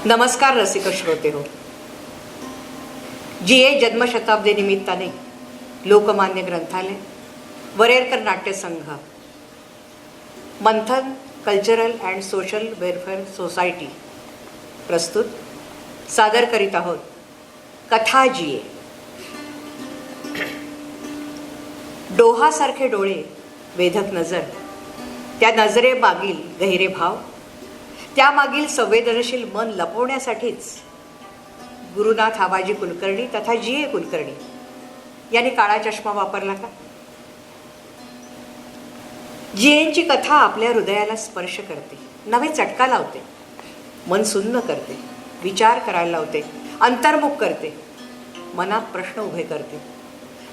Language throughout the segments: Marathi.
नमस्कार रसिक श्रोते हो. GA जन्मशताब्दी निमित्ताने लोकमान्य ग्रंथालय, Varerkar Natya Sangh, Manthan cultural and social welfare society प्रस्तुत सादर करीत आहोत कथा GA. डोहासारखे डोळे, वेधक नजर, त्या नजरेमागील गहिरे भाव, त्यामागील संवेदनशील मन लपवण्यासाठीच गुरुनाथ आबाजी कुलकर्णी तथा GA कुलकर्णी यांनी काळा चष्मा वापरला का? GAंची कथा आपल्या हृदयाला स्पर्श करते, नवे चटका लावते, मन सुन्न करते, विचार करायला लावते, अंतर्मुख करते, मनात प्रश्न उभे करते.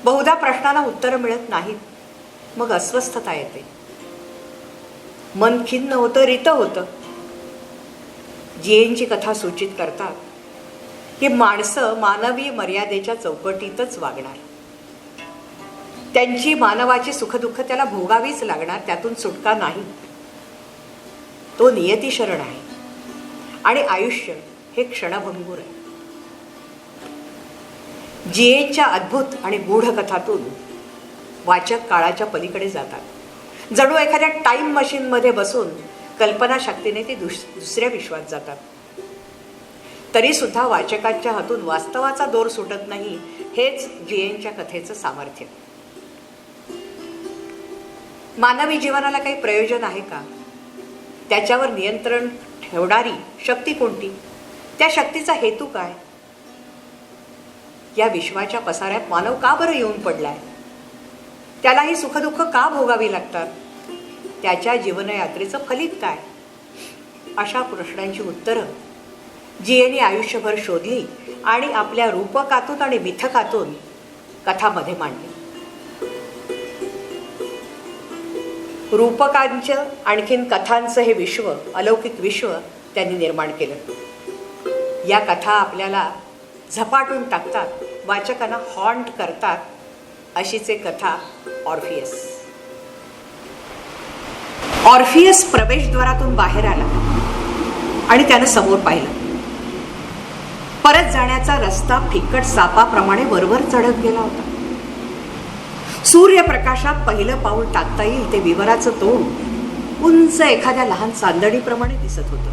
बहुधा प्रश्नाला उत्तर मिळत नाहीत, मग अस्वस्थता येते, मन खिन्न होतं, रित होतं. GAंची कथा सूचित करतात की माणसं मानवी मर्यादेच्या चौकटीतच वागणार, त्यांची मानवाची सुखदुःख त्याला भोगावीच लागणार, त्यातून सुटका नाही. तो नियती शरण आहे आणि आयुष्य हे क्षणभंगूर आहे. GAंच्या अद्भुत आणि गूढ कथातून वाचक काळाच्या पलीकडे जातात, जणू एखाद्या टाईम मशीनमध्ये बसून कल्पनाशक्तीने ते दुसऱ्या विश्वात जातात. तरी सुद्धा वाचकांच्या हातून वास्तवाचा दोर सुटत नाही, हेच GAंच्या कथेचं सामर्थ्य. मानवी जीवनाला काही प्रयोजन आहे का? त्याच्यावर नियंत्रण ठेवणारी शक्ती कोणती? त्या शक्तीचा हेतू काय? या विश्वाच्या पसाऱ्यात मानव का बरं येऊन पडलाय? त्यालाही सुखदुःख का भोगावी लागतात? त्याच्या जीवनयात्रेचं फलित काय? अशा प्रश्नांची उत्तरं GAंनी आयुष्यभर शोधली आणि आपल्या रूपकातून आणि मिथकातून कथामध्ये मांडली. रूपकांचं आणखीन कथांचं हे विश्व, अलौकिक विश्व त्यांनी निर्माण केलं. या कथा आपल्याला झपाटून टाकतात, वाचकांना हॉन्ट करतात. अशीच एक कथा ऑर्फियस. ऑर्फियस प्रवेशद्वारातून बाहेर आला आणि त्यानं समोर पाहिलं. परत जाण्याचा रस्ता फिकट सापाप्रमाणे वरवर चढत गेला होता. सूर्यप्रकाशात पहिलं पाऊल टाकता येईल ते विवराचं तोंड उंच एखाद्या लहान चांदणीप्रमाणे दिसत होतं.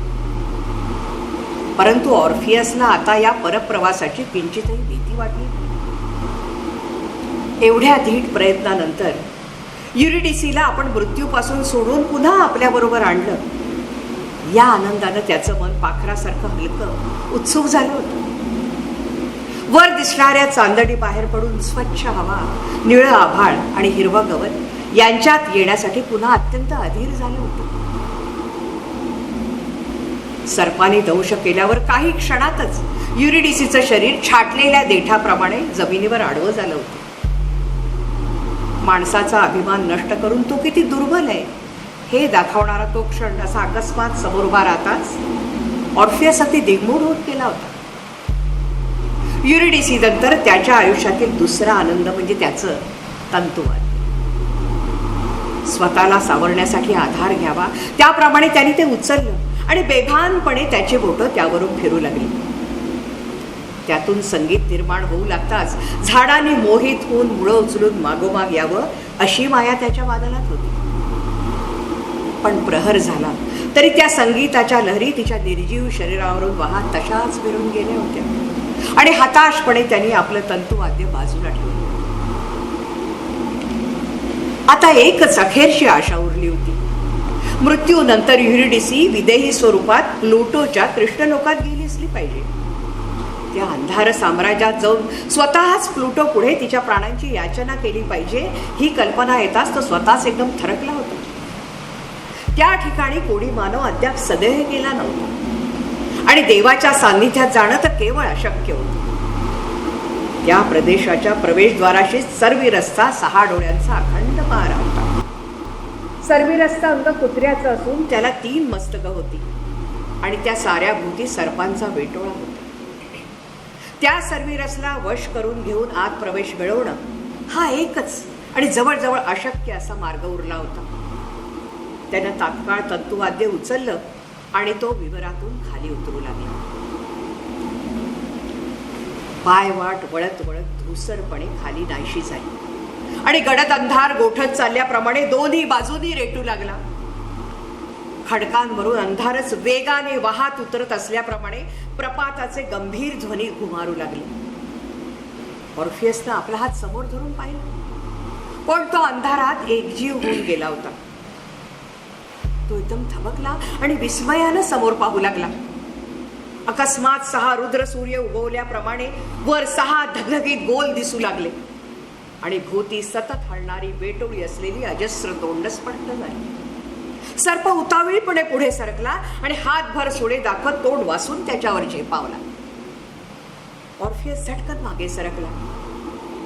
परंतु ऑर्फियसला आता या परप्रवासाची किंचितही भीती वाटली. एवढ्या धीट प्रयत्नानंतर युरिडिसीला आपण मृत्यूपासून सोडून पुन्हा आपल्याबरोबर आणलं. या आनंदानं त्याचं मन पाखरासारखं हलकं, उत्सुक झालं होतं. वर दिसणाऱ्या चांदणी बाहेर पडून स्वच्छ हवा, निळं आभाळ आणि हिरवं गवत यांच्यात येण्यासाठी पुन्हा अत्यंत अधीर झालं होतं. सर्पाने दंश केल्यावर काही क्षणातच युरिडिसीचं शरीर छाटलेल्या देठाप्रमाणे जमिनीवर आडवं झालं होतं. माणसाचा अभिमान नष्ट करून तो किती दुर्बल आहे हे दाखवणारा तो क्षण असा अकस्मात समोर उभा राहताच ऑर्फियस अगदी दिग्मूढ होत गेला होता. युरिडिसी नंतर त्याच्या आयुष्यातील दुसरा आनंद म्हणजे त्याचं तंतुवाद. स्वतःला सावरण्यासाठी आधार घ्यावा त्याप्रमाणे त्याने ते उचललं आणि बेभानपणे त्याची बोटं त्यावरून फिरू लागली. त्यातून संगीत निर्माण होऊ लागताच झाडाने मोहित होऊन मुळं उचलून मागोमाग यावं अशी माया त्याच्या वादनात होती. पण प्रहर झाला तरी त्या संगीताच्या लहरी तिच्या निर्जीव शरीरावरून वाहत तशाच फिरून गेल्या होत्या आणि हताशपणे त्यांनी आपलं तंतुवाद्य बाजूला ठेवलं. आता एकच अखेरची आशा उरली होती. मृत्यूनंतर युरिडिसी विदेही स्वरूपात प्लुटोच्या कृष्णलोकात गेली असली पाहिजे. त्या अंधार साम्राज्यात जाऊन स्वतःच प्लुटो पुढे तिच्या प्राणांची याचना केली पाहिजे. ही कल्पना येताच तो स्वतःच एकदम थरकला होता. त्या ठिकाणी कोणी मानव अद्याप सदैव गेला नव्हता आणि देवाच्या सान्निध्यात जाणं तर केवळ अशक्य होतं. त्या प्रदेशाच्या प्रवेशद्वाराशी सर्विरसचा 6 डोळ्यांचा अखंड पहारा होता. सर्विरसचा अंग कुत्र्याचं असून त्याला 3 मस्तकं होती आणि त्या साऱ्या भोवती सर्पांचा वेटोळा होता. त्या सर्विरसला वश करून घेऊन आत प्रवेश मिळवणं हा एकच आणि जवळजवळ अशक्य असा मार्ग उरला होता. त्यानं तात्काळ तंतुवाद्य उचललं आणि तो विवरातून खाली उतरू लागला. पायवाट वळत वळत धुसरपणे खाली नाहीशी झाली आणि गडद अंधार गोठत चालल्याप्रमाणे दोन्ही बाजूनी रेटू लागला. खडकांवरून अंधारच वेगाने वाहत उतरत असल्याप्रमाणे प्रपाताचे गंभीर ध्वनी घुमारू लागले. ऑर्फियसनं आपला हात समोर धरून पाहिला, पण तो अंधारात एकजीव होऊन गेला होता. तो एकदम थबकला आणि विस्मयानं समोर पाहू लागला. अकस्मात 6 रुद्र सूर्य उगवल्याप्रमाणे वर 6 धगधगीत गोल दिसू लागले आणि भोवती सतत हलणारी वेटोळी असलेली अजस्र तोंड स्पष्ट झाली. सर्प उतावळीपणे पुढे सरकला आणि हातभर सोडे दाखवत तोंड वासून त्याच्यावर झेपावला. ऑर्फियस झटकन मागे सरकला.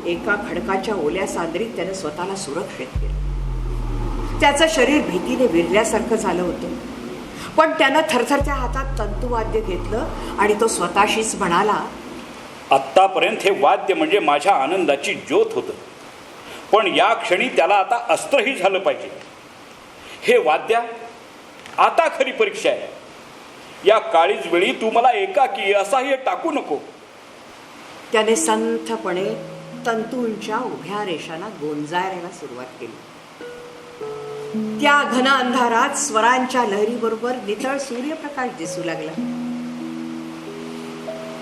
एका खडकाच्या ओल्या सांदरीत त्याने स्वतःला सुरक्षित केलं. त्याचं शरीर भीतीने विरल्यासारखं झालं होतं, पण त्यानं थरथरत्या हातात तंतुवाद्य घेतलं आणि तो स्वतःशीच म्हणाला, आत्तापर्यंत हे वाद्य म्हणजे माझ्या आनंदाची ज्योत होतं, पण या क्षणी त्याला आता अस्त्रही झालं पाहिजे. हे वाद्या, आता खरी परीक्षा आहे. या काळीज वेळी तू मला एकाकी असहाय्य टाकू नको. त्याने संथपणे तंतूंच्या उभ्या रेषांना गोंजारायला सुरुवात केली. त्या घन अंधारात स्वरांच्या लहरीबरोबर नितळ सूर्यप्रकाश दिसू लागला.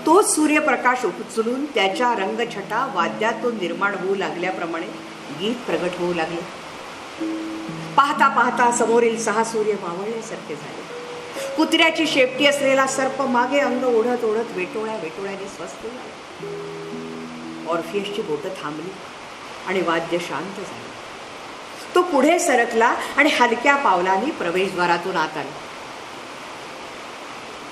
तोच सूर्यप्रकाश उचलून त्याच्या रंगछटा वाद्यातून निर्माण होऊ लागल्याप्रमाणे गीत प्रगट होऊ लागले. पाहता पाहता समोरील 6 सूर्य मावळल्यासारखे झाले. कुत्र्याची शेपटी असलेला सर्प मागे अंग ओढत ओढत वेटोळ्याने स्वस्थ झाला. ऑर्फियसची बोटं थांबली आणि वाद्य शांत झाले. तो पुढे सरकला आणि हलक्या पावलांनी प्रवेशद्वारातून आत आला.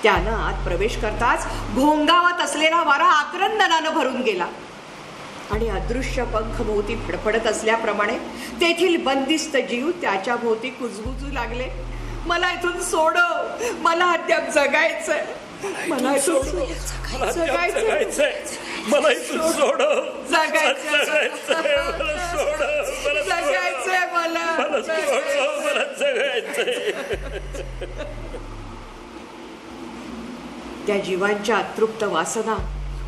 त्यानं आत प्रवेश करताच घोंगावत असलेला वारा आक्रंदनानं भरून गेला आणि अदृश्य पंख भोवती फडफडत असल्याप्रमाणे तेथील बंदिस्त जीव त्याच्या भोवती कुजबुजू लागले. मला इथून सोडव, मला अद्याप जगायचंय, मला इथून जगायचंय, मला इथून सोडव, जगायचंय मला जगायचंय. त्या जीवांच्या अतृप्त वासना,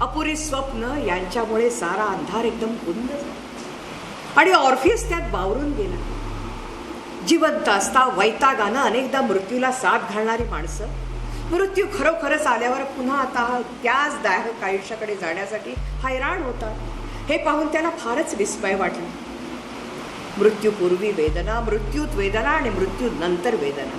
अपुरी स्वप्न यांच्यामुळे सारा अंधार एकदम कुंद झाला आणि ऑर्फियस त्यात बावरून गेला. जिवंत असता वैतागानं अनेकदा मृत्यूला साथ घालणारी माणसं मृत्यू खरोखरच आल्यावर पुन्हा आता त्याच दायक आयुष्याकडे जाण्यासाठी हैराण होतात. हे पाहून त्याला फारच विस्मय वाटलं. मृत्यूपूर्वी वेदना, मृत्यूत वेदना आणि मृत्यूनंतर वेदना,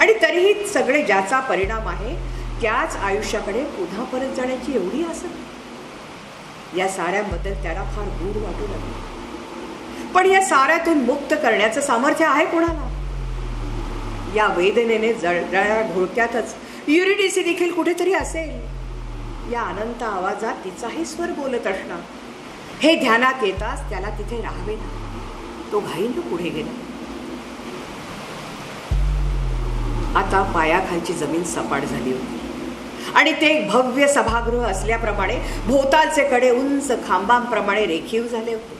आणि तरीही सगळे ज्याचा परिणाम आहे त्याच आयुष्याकडे पुन्हा परत जाण्याची एवढी आसक्ती. या साऱ्याबद्दल त्याला फार गूढ वाटू लागलं. पण या साऱ्यातून मुक्त करण्याचं सामर्थ्य आहे कोणाला? या वेदनेने जळजळ्या ढोळक्यातच युरिडिसी देखील कुठेतरी असेल. या अनंत आवाजात तिचाही स्वर बोलत असणार. हे ध्यानात येताच त्याला तिथे राहावे ना. तो घाईनं पुढे गेला. आता पायाखालची जमीन सपाट झाली होती आणि ते एक भव्य सभागृह असल्याप्रमाणे भोवतालचे कडे उंच खांबांप्रमाणे रेखीव झाले होते.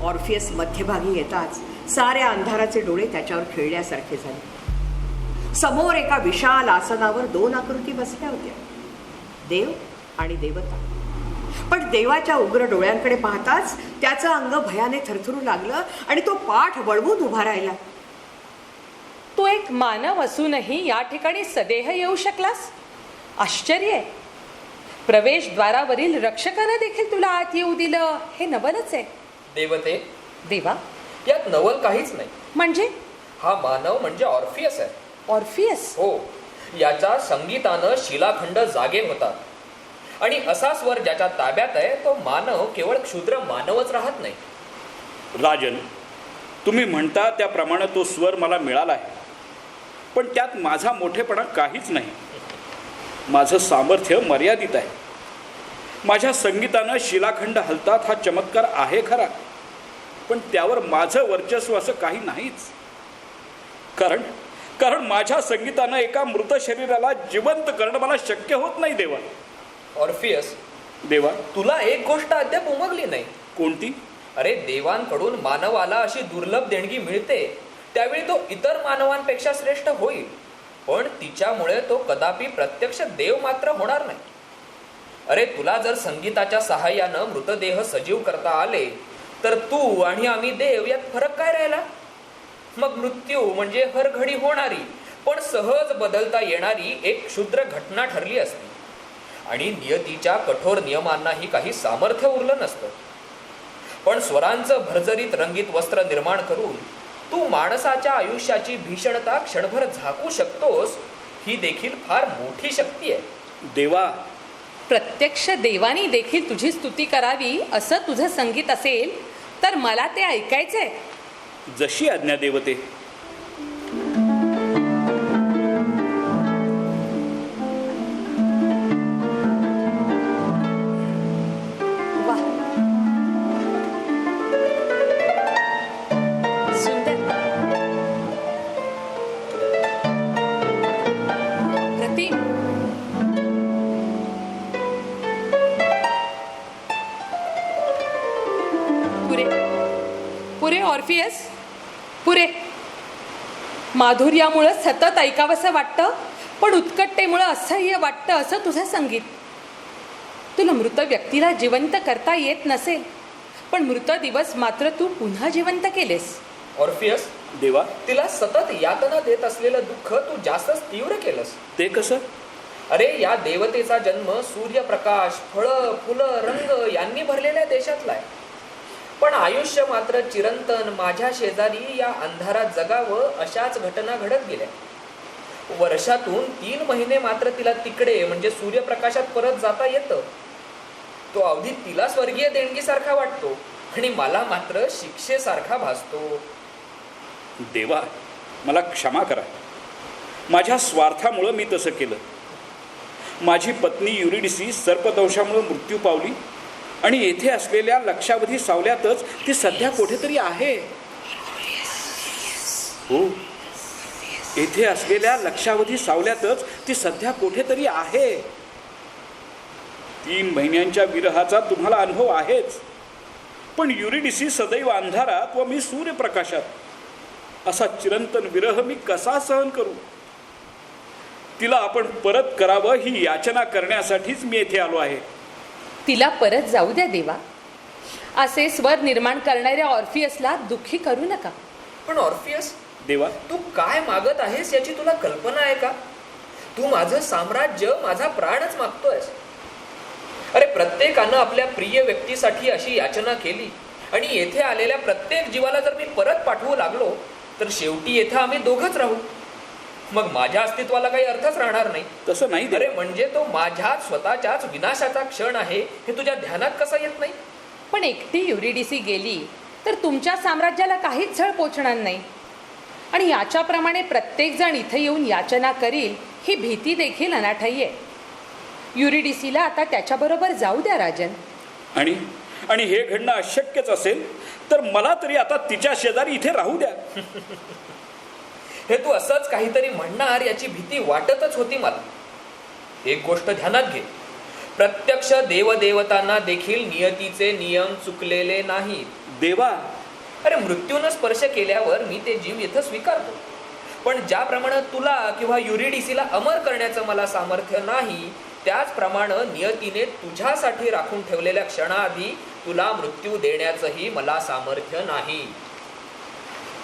ऑर्फियस मध्यभागी येताच साऱ्या अंधाराचे डोळे त्याच्यावर खिळल्यासारखे झाले. समोर एका विशाल आसनावर 2 आकृती बसल्या होत्या, देव आणि देवता. पण देवाच्या उग्र डोळ्यांकडे पाहताच त्याचं अंग भयाने थरथरू लागलं आणि तो पाठ वळवून उभा राहिला. तू एक मानव असूनही या ठिकाणी सदेह येऊ शकलास? आश्चर्य आहे. प्रवेशद्वारावरील रक्षकाने देखील तुला आत येऊ दिलं, हे नवलच आहे. देवते, देवा, यात नवल काहीच नाही. म्हणजे? हा मानव म्हणजे ऑर्फियस आहे. ऑर्फियस? हो, याच्या संगीतानं शिलाखंड जागे होतात आणि असा स्वर ज्याच्या ताब्यात आहे तो मानव केवळ क्षुद्र मानवच राहत नाही. राजन, तुम्ही म्हणता त्याप्रमाणे तो स्वर मला मिळाला आहे, पण त्यात माझा मोठेपणा काहीच नाही. माझं सामर्थ्य मर्यादित आहे. माझ्या संगीतानं शिलाखंड हलतात हा चमत्कार आहे खरा, पण त्यावर माझं वर्चस्व असं काही नाहीच. कारण माझ्या संगीतानं एका मृत शरीराला जिवंत करणं मला शक्य होत नाही. देवा. ऑर्फियस, देवा, तुला एक गोष्ट अद्याप उमगली नाही. कोणती? अरे, देवांकडून मानवाला अशी दुर्लभ देणगी मिळते, त्यावेळी तो इतर मानवांपेक्षा श्रेष्ठ होईल, पण तिच्यामुळे तो कदापि प्रत्यक्ष देव मात्र होणार नाही. अरे तुला जर संगीताच्या सहाय्यानं मृतदेह सजीव करता आले तर तू आणि आम्ही देव यात फरक काय राहिला? मग मृत्यू म्हणजे हर घडी होणारी पण सहज बदलता येणारी एक क्षुद्र घटना ठरली असती आणि नियतीच्या कठोर नियमांनाही काही सामर्थ्य उरलं नसतं. पण स्वरांचं भरजरीत रंगीत वस्त्र निर्माण करून तू माणसाच्या आयुष्याची भीषणता क्षणभर झाकू शकतोस, ही देखील फार मोठी शक्ती आहे. देवा, प्रत्यक्ष देवानी देखील तुझी स्तुती करावी असं तुझं संगीत असेल तर मला ते ऐकायचंय. जशी आज्ञा देवते. वा, सुंदर, प्रतिम. पुरे पुरे ऑर्फियस, पुरे. माधुर्यामुळं सतत ऐकावंसं वाटतं पण उत्कटतेमुळं असह्य वाटतं असं तुझं संगीत. तुला मृत व्यक्तीला जिवंत करता येत नसेल पण मृत दिवस मात्र तू पुन्हा जिवंत केलेस. ऑर्फियस, देवा, तिला सतत यातना देत असलेलं दुःख तू जास्तच तीव्र केलंस. ते कसं? अरे या देवतेचा जन्म सूर्यप्रकाश, फळं, फुलं, रंग यांनी भरलेल्या देशातला आहे. पण आयुष्य मात्र चिरंतन माझ्या शेजारी या अंधारात जगावं अशाच घटना घडत गेल्या. वर्षातून 3 महिने मात्र तिला तिकडे म्हणजे सूर्यप्रकाशात परत जाता येतं. तो अवधी तिला स्वर्गीय देणगीसारखा वाटतो आणि मला मात्र शिक्षेसारखा भासतो. देवा, मला क्षमा करा. माझ्या स्वार्थामुळं मी तसं केलं. माझी पत्नी युरिडिसी सर्पदंशामुळे मृत्यू पावली आणि येथे असलेल्या लक्षावधी सावल्यातच ती सध्या कुठेतरी आहे. हो, येथे असलेल्या लक्षावधी सावल्यातच ती सध्या कुठेतरी आहे. 3 महिन्यांच्या विरहाचा तुम्हाला अनुभव आहेच. पण युरिडिसी सदैव अंधारात व मी सूर्यप्रकाशात. असा चिरंतन विरह मी कसा सहन करू? तिला आपण परत करावं ही याचना करण्यासाठीच मी येथे आलो आहे. तिला परत जाऊ द्या देवा. असे स्वर निर्माण करणाऱ्या ऑर्फियसला दुःखी करू नका. पण ऑर्फियस, देवा, तू काय मागत आहेस याची तुला कल्पना आहे का? तू माझं साम्राज्य, माझा प्राणच मागतोयस. अरे प्रत्येकानं आपल्या प्रिय व्यक्तीसाठी अशी याचना केली आणि येथे आलेल्या प्रत्येक जीवाला जर मी परत पाठवू लागलो तर शेवटी येथे आम्ही दोघंच राहू. मग माझ्या अस्तित्वाला काही अर्थच राहणार नाही. तसं नाही अरे देवा. म्हणजे तो माझ्या स्वतःच्याच विनाशाचा क्षण आहे हे तुझ्या ध्यानात कसं येत नाही? पण एकटी युरिडिसी गेली तर तुमच्या साम्राज्याला काहीच झळ पोचणार नाही आणि याच्याप्रमाणे प्रत्येक जण इथे येऊन याचना करील ही भीती देखील अनाठायी आहे. युरिडिसीला आता त्याच्याबरोबर जाऊ द्या राजन. आणि हे घडणं अशक्यच असेल तर मला तरी आता तिच्या शेजारी इथे राहू द्या. हे तू असंच काहीतरी म्हणणार याची भीती वाटतच होती मला. एक गोष्ट ध्यानात घे, प्रत्यक्ष देवदेवतांना देखील नियतीचे नियम चुकलेले नाहीत. देवा, अरे मृत्यूनं स्पर्श केल्यावर मी ते जीव इथं स्वीकारतो. पण ज्याप्रमाणे तुला किंवा युरिडिसीला अमर करण्याचं मला सामर्थ्य नाही त्याचप्रमाणे नियतीने तुझ्यासाठी राखून ठेवलेल्या क्षणाआधी तुला मृत्यू देण्याचंही मला सामर्थ्य नाही.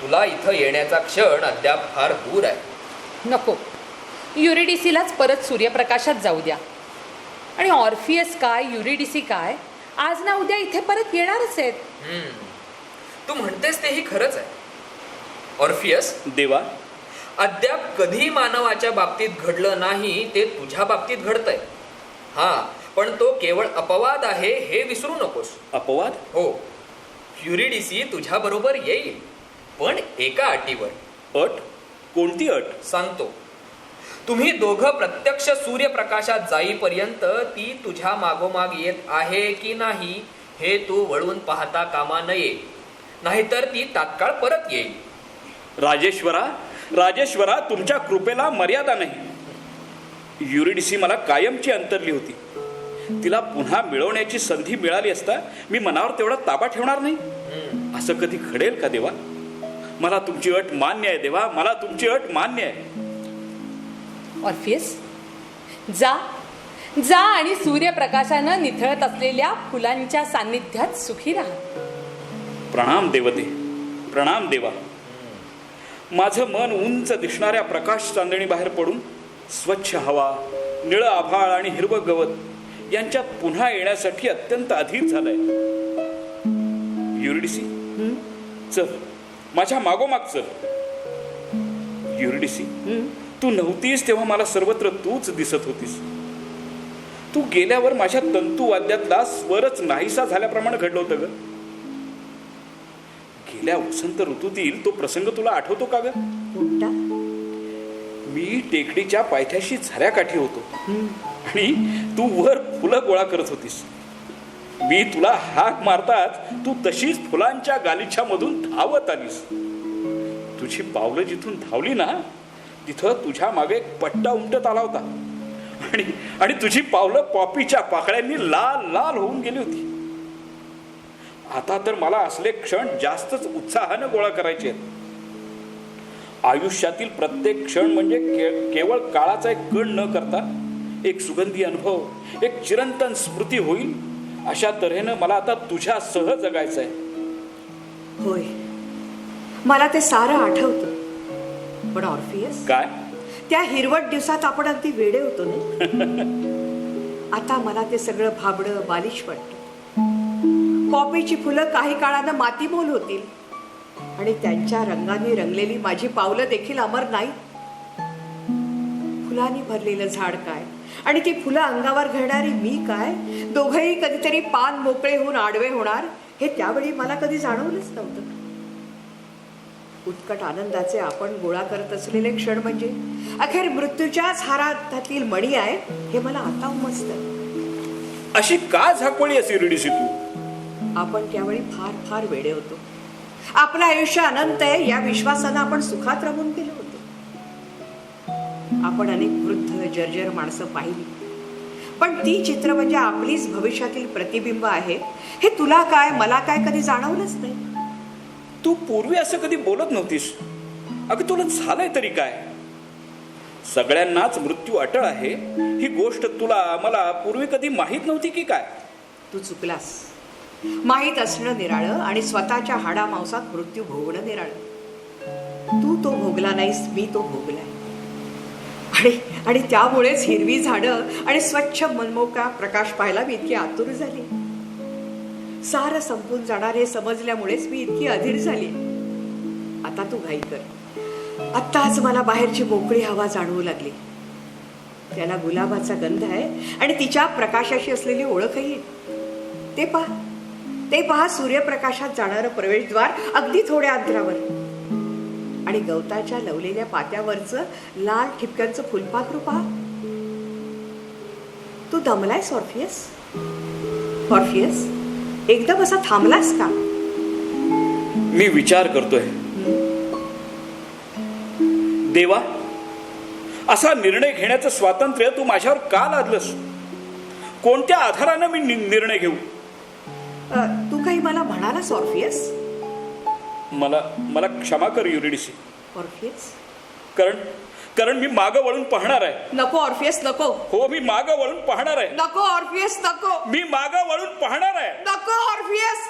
तुला इथं येण्याचा क्षण अद्याप फार दूर आहे. नको, युरिडिसीलाच परत सूर्यप्रकाशात जाऊ द्या. आणि ऑर्फियस काय, युरिडिसी काय, आज ना उद्या इथे परत येणारच आहेत. तू म्हणतेस तेही खरंच आहे. ऑर्फियस, देवा, अद्याप कधी मानवाच्या बाबतीत घडलं नाही ते तुझ्या बाबतीत घडतंय. हा, पण तो केवळ अपवाद आहे हे विसरू नकोस. अपवाद? हो, युरिडिसी तुझ्या बरोबर येईल पण एका अटीवर. अट? कोणती अट? सांगतो. तुम्ही दोघं प्रत्यक्ष सूर्यप्रकाशात जाईपर्यंत ती तुझ्या मागोमाग येत आहे की नाही हे तू वळून पाहता कामा नये, नाहीतर ती तात्काळ परत येईल. राजेश्वरा, तुमच्या कृपेला मर्यादा नाही. युरिडिसी मला कायमची अंतरली होती. तिला पुन्हा मिळवण्याची संधी मिळाली असता मी मनावर तेवढा ताबा ठेवणार नाही. असं कधी घडेल का देवा? मला तुमची अट मान्य आहे देवा, मला तुमची अट मान्य आहे. ऑर्फियस, जा जा आणि सूर्यप्रकाशानं निथळत असलेल्या फुलांच्या सान्निध्यात सुखी राहा. प्रणाम देवते, प्रणाम देवा. माझं मन उंच दिसणाऱ्या प्रकाश चांदणी बाहेर पडून स्वच्छ हवा, निळं आभाळ आणि हिरवं गवत यांच्यात पुन्हा येण्यासाठी अत्यंत अधीर झालंय. युरिडिसी, चल माझ्या मागोमाग चल. युरिडिसी, तू नव्हतीस तेव्हा मला सर्वत्र तूच दिसत होतीस. तू गेल्यावर माझ्या तंतुवाद्यातला स्वरच नाहीसा झाल्याप्रमाणे घडलं होतं ग. गेल्या वसंत ऋतूतील तो प्रसंग तुला आठवतो का ग? कोणता? मी टेकडीच्या पायथ्याशी झऱ्याकाठी होतो आणि तू वर फुलं गोळा करत होतीस. मी तुला हाक मारताच तू तशीच फुलांच्या गालिच्यामधून धावत आलीस. तुझी पावलं जिथून धावली ना तिथं तुझ्या मागे एक पट्टा उमटत आला होता आणि तुझी पावलं पॉपीच्या पाकळ्यांनी लाल लाल होऊन गेली होती. आता तर मला असले क्षण जास्तच उत्साहानं गोळा करायचे आहेत. आयुष्यातील प्रत्येक क्षण म्हणजे केवळ काळाचा एक कण न करता एक सुगंधी अनुभव, एक चिरंतन स्मृती होईल अशा तऱ्हेनं मला आता तुझ्यासह जगायचं आहे. होय, मला ते सारं आठवतं. पण ऑर्फियस, काय? त्या हिरवट दिवसात आपण अगदी वेडे होतो ना. आता मला ते सगळं भाबडं बालिश वाटतं. पॉपीची फुलं काही काळानं मातीमोल होतील आणि त्यांच्या रंगाने रंगलेली माझी पावलं देखील अमर नाही. फुलांनी भरलेलं झाड काय आणि ती फुलं अंगावर घडणारी मी काय, दोघंही कधीतरी पान मोकळे होऊन आडवे होणार हे त्यावेळी मला कधी जाणवलंच नव्हतं. उत्कट आनंदाचे आपण गोळा करत असलेले क्षण म्हणजे अखेर मृत्यूच्याच हातातील मणी आहे हे मला आता उमजतं. अशी का झाकवली असे युरिडिसी तू? आपण त्यावेळी फार फार वेडे होतो. आपलं आयुष्य अनंत आहे या विश्वासानं आपण सुखात रमून गेलो होतो. आपण अनेक वृद्ध जर्जर माणसं पाहिली, पण ती चित्र म्हणजे आपलीच भविष्यातील प्रतिबिंब आहे हे तुला काय मला काय कधी जाणवलंच नाही. तू पूर्वी असं कधी बोलत नव्हतीस. अगं तुला झालंय तरी काय? सगळ्यांनाच मृत्यू अटळ आहे ही गोष्ट तुला मला पूर्वी कधी माहीत नव्हती की काय? तू चुकलास. माहीत असणं निराळं आणि स्वतःच्या हाडामांसात मृत्यू भोगणं निराळं. तू तो भोगला नाहीस, मी तो भोगलाय. आणि त्यामुळेच हिरवी झाडं आणि स्वच्छ मनमोकळा प्रकाश पाहायला मी इतकी आतुर झाली. सारं संपून जाणार हे समजल्यामुळेच मी इतकी अधीर झाली. आता तू घाई कर. आत्ताच मला बाहेरची मोकळी हवा जाणवू लागली. त्याला गुलाबाचा गंध आहे आणि तिच्या प्रकाशाशी असलेली ओळखही. ते पहा सूर्यप्रकाशात जाणारं प्रवेशद्वार अगदी थोड्या अंतरावर आणि गवताच्या लवलेल्या पात्यावरचं लाल ठिपक्यांचं फुलपाखरू पहा. तू दमलायस ऑर्फियस? ऑर्फियस, एकदम असा थांबलास का? मी विचार करतोय. देवा, असा निर्णय घेण्याचं स्वातंत्र्य तू माझ्यावर का लादलंस? कोणत्या आधारानं मी निर्णय घेऊ? तू काही मला म्हणालास ऑर्फियस? मला क्षमा कर युरिडिसी. ऑर्फियस, कारण मी मागं वळून पाहणार आहे. नको ऑर्फियस, नको. हो, मी मागं वळून पाहणार आहे. नको ऑर्फियस, नको. मी मागं वळून पाहणार आहे. नको ऑर्फियस.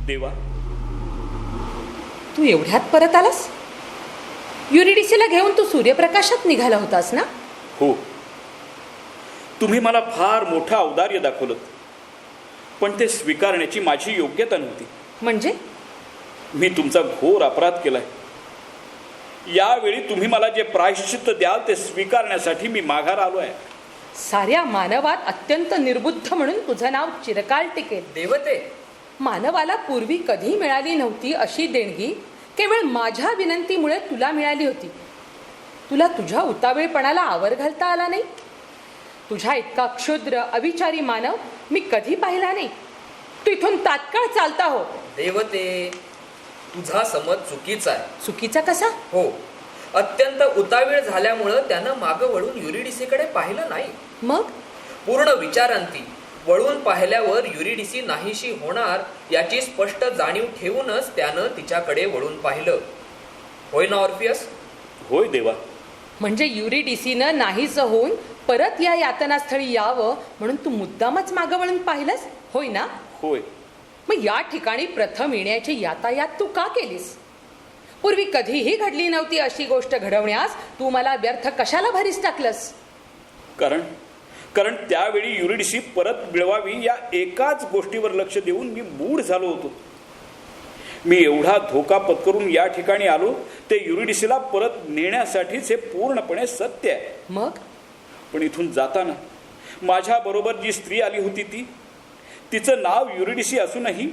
देवा, तू एवढ्यात परत आलास? युरिडिसीला घेऊन तू सूर्यप्रकाशात निघाला होतास ना? हो, तुम्ही मला फार मोठं औदार्य दाखवलं, पण ते स्वीकारण्याची माझी योग्यता नव्हती. म्हणजे? मी तुमचा घोर अपराध केलाय. यावेळी तुम्ही मला जे प्रायश्चित्त द्याल ते स्वीकारण्यासाठी मी माघार आलो आहे. साऱ्या मानवात अत्यंत निर्बुद्ध म्हणून तुझं नाव चिरकाल टिकेल. देवते, मानवाला पूर्वी कधी मिळाली नव्हती अशी देणगी केवळ माझ्या विनंतीमुळे तुला मिळाली होती. तुला तुझ्या उतावीळपणाला आवर घालता आला नाही. तुझ्या इतका क्षुद्र अविचारी मानव मी कधी पाहिला नाही. तू इथून तात्काळ चालता हो. देवते, तुझा समज चुकीचा आहे. चुकीचा कसा? हो, अत्यंत उतावीळ झाल्यामुळं त्यानं मागं वळून युरिडिसीकडे पाहिलं नाही. मग पूर्ण विचारांती वळून पाहिल्यावर युरिडिसी नाहीशी होणार याची स्पष्ट जाणीव ठेवूनच त्यानं तिच्याकडे वळून पाहिलं. होय ना ऑर्फियस? होय देवा. म्हणजे युरिडिसीनं नाहीच होऊन परत या यातनास्थळी यावं म्हणून तू मुद्दामच मागं वळून पाहिलंस, होय ना? होय. मग या ठिकाणी प्रथम येण्याची यातायात तू का केलीस? पूर्वी कधीही घडली नव्हती अशी गोष्ट घडवण्यास तू मला व्यर्थ कशाला भरीस टाकलंस? कारण त्यावेळी युरिडिसी परत मिळवावी या एकाच गोष्टीवर लक्ष देऊन मी मूढ झालो होतो. मी एवढा धोका पत्करून या ठिकाणी आलो ते युरिडिसीला परत नेण्यासाठीच हे पूर्णपणे सत्य आहे. मग पण इथून जाताना माझ्याबरोबर जी स्त्री आली होती तिचं नाव युरिडिसी असूनही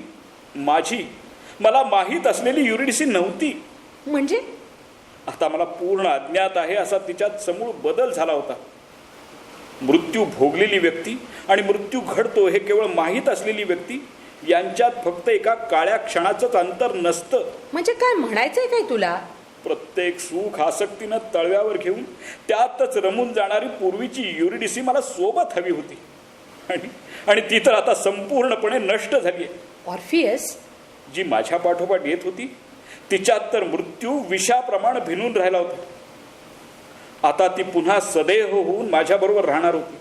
मला माहीत असलेली युरिडिसी नव्हती. म्हणजे आता मला पूर्ण अज्ञात आहे असा तिच्यात समूळ बदल झाला होता. मृत्यू भोगलेली व्यक्ती आणि मृत्यू घडतो हे केवळ माहीत असलेली व्यक्ती यांच्यात फक्त एका काळ्या क्षणाचंच अंतर नसतं. म्हणजे काय म्हणायचंय काय तुला? प्रत्येक सुख आसक्तीनं तळव्यावर घेऊन त्यातच रमून जाणारी पूर्वीची युरिडिसी मला सोबत हवी होती आणि ती तर आता संपूर्णपणे नष्ट झाली आहे. ऑर्फियस, जी माझ्या पाठोपाठ येत होती तिच्यात तर मृत्यू विषाप्रमाणे भिनून राहिला होता. आता ती पुन्हा सदैव होऊन माझ्याबरोबर राहणार होती.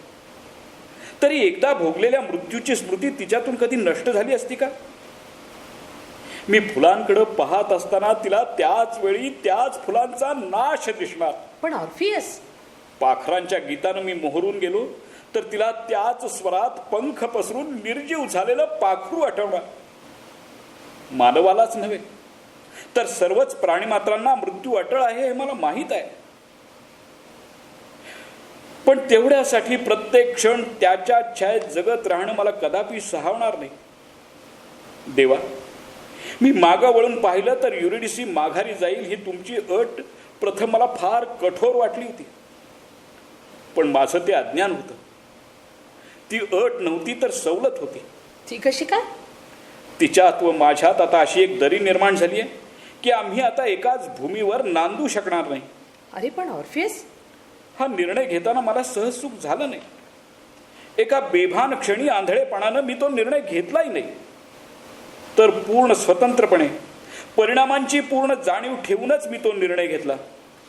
तरी एकदा भोगलेल्या मृत्यूची स्मृती तिच्यातून कधी नष्ट झाली असती का? मी फुलांकडे पाहत असताना तिला त्याच वेळी त्याच फुलांचा नाश दिसणार. पण ऑर्फियस, पाखरांच्या गीतानं मी मोहरून गेलो तर तिला त्याच स्वरात पंख पसरून निर्जीव झालेलं पाखरू आठवणार. मानवालाच नव्हे तर सर्वच प्राणीमात्रांना मृत्यू अटळ आहे हे मला माहीत आहे. पण तेवढ्यासाठी प्रत्येक क्षण त्याच्या छायेत जगत राहणं मला कदापि सहावणार नाही. देवा, मी मागं वळून पाहिलं तर युरिडिसी माघारी जाईल ही तुमची अट प्रथम मला फार कठोर वाटली होती. पण माझं ते अज्ञान होतं. ती अट नव्हती तर सवलत होती. ती कशी काय? तिच्यात व माझ्यात आता अशी एक दरी निर्माण झाली आहे की आम्ही आता एकाच भूमीवर नांदू शकणार नाही. अरे पण ऑर्फियस, हा निर्णय घेताना मला सहज सुख झालं नाही. एका बेभान क्षणी आंधळेपणानं मी तो निर्णय घेतलाही नाही, तर पूर्ण स्वतंत्रपणे परिणामांची पूर्ण जाणीव ठेवूनच मी तो निर्णय घेतला.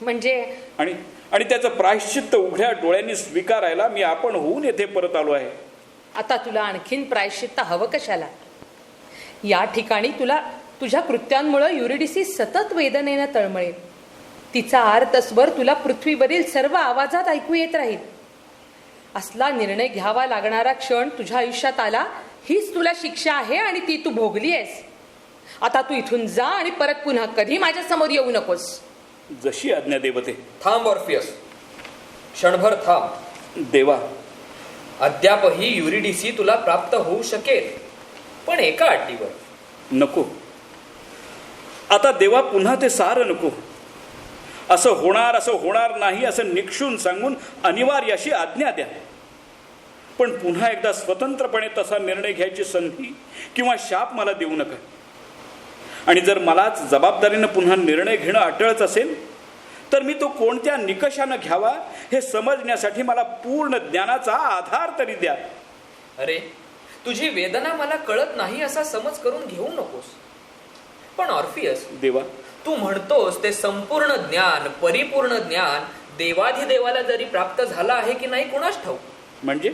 म्हणजे आणि त्याचं प्रायश्चित्त उघड्या डोळ्यांनी स्वीकारायला मी आपण होऊन येथे परत आलो आहे. आता तुला आणखीन प्रायश्चित्त हवं कशाला? या ठिकाणी तुला तुझ्या कृत्यांमुळे युरिडिसी सतत वेदनेनं तळमळेल. तिचा आर्तस्वर तुला पृथ्वीवरील सर्व आवाजात ऐकू येत राहील. असला निर्णय घ्यावा लागणारा क्षण तुझ्या आयुष्यात आला, हीच तुला शिक्षा आहे आणि ती तू भोगली आहेस. आता तू इथून जा आणि परत पुन्हा कधी माझ्या समोर येऊ नकोस. जशी आज्ञा देवते. थांब ऑर्फियस, क्षणभर थांब. देवा, अद्यापही युरिडिसी तुला प्राप्त होऊ शकेल, पण एका अटीवर. नको आता देवा, पुन्हा ते सारं नको. असं होणार नाही असं निक्षून सांगून अनिवार्य अशी आज्ञा द्या. पण पुन्हा एकदा स्वतंत्रपणे तसा निर्णय घ्यायची संधी किंवा शाप मला देऊ नका. आणि जर मलाच जबाबदारीनं पुन्हा निर्णय घेणं अटळच असेल तर मी तो कोणत्या निकषानं घ्यावा हे समजण्यासाठी मला पूर्ण ज्ञानाचा आधार तरी द्या. अरे, तुझी वेदना मला कळत नाही असा समज करून घेऊ नकोस. पण ऑर्फियस, देवा, तू म्हणतोस ते संपूर्ण ज्ञान, परिपूर्ण ज्ञान देवाधिदेवाला जरी प्राप्त झाला आहे की नाही कुणास ठाऊक. म्हणजे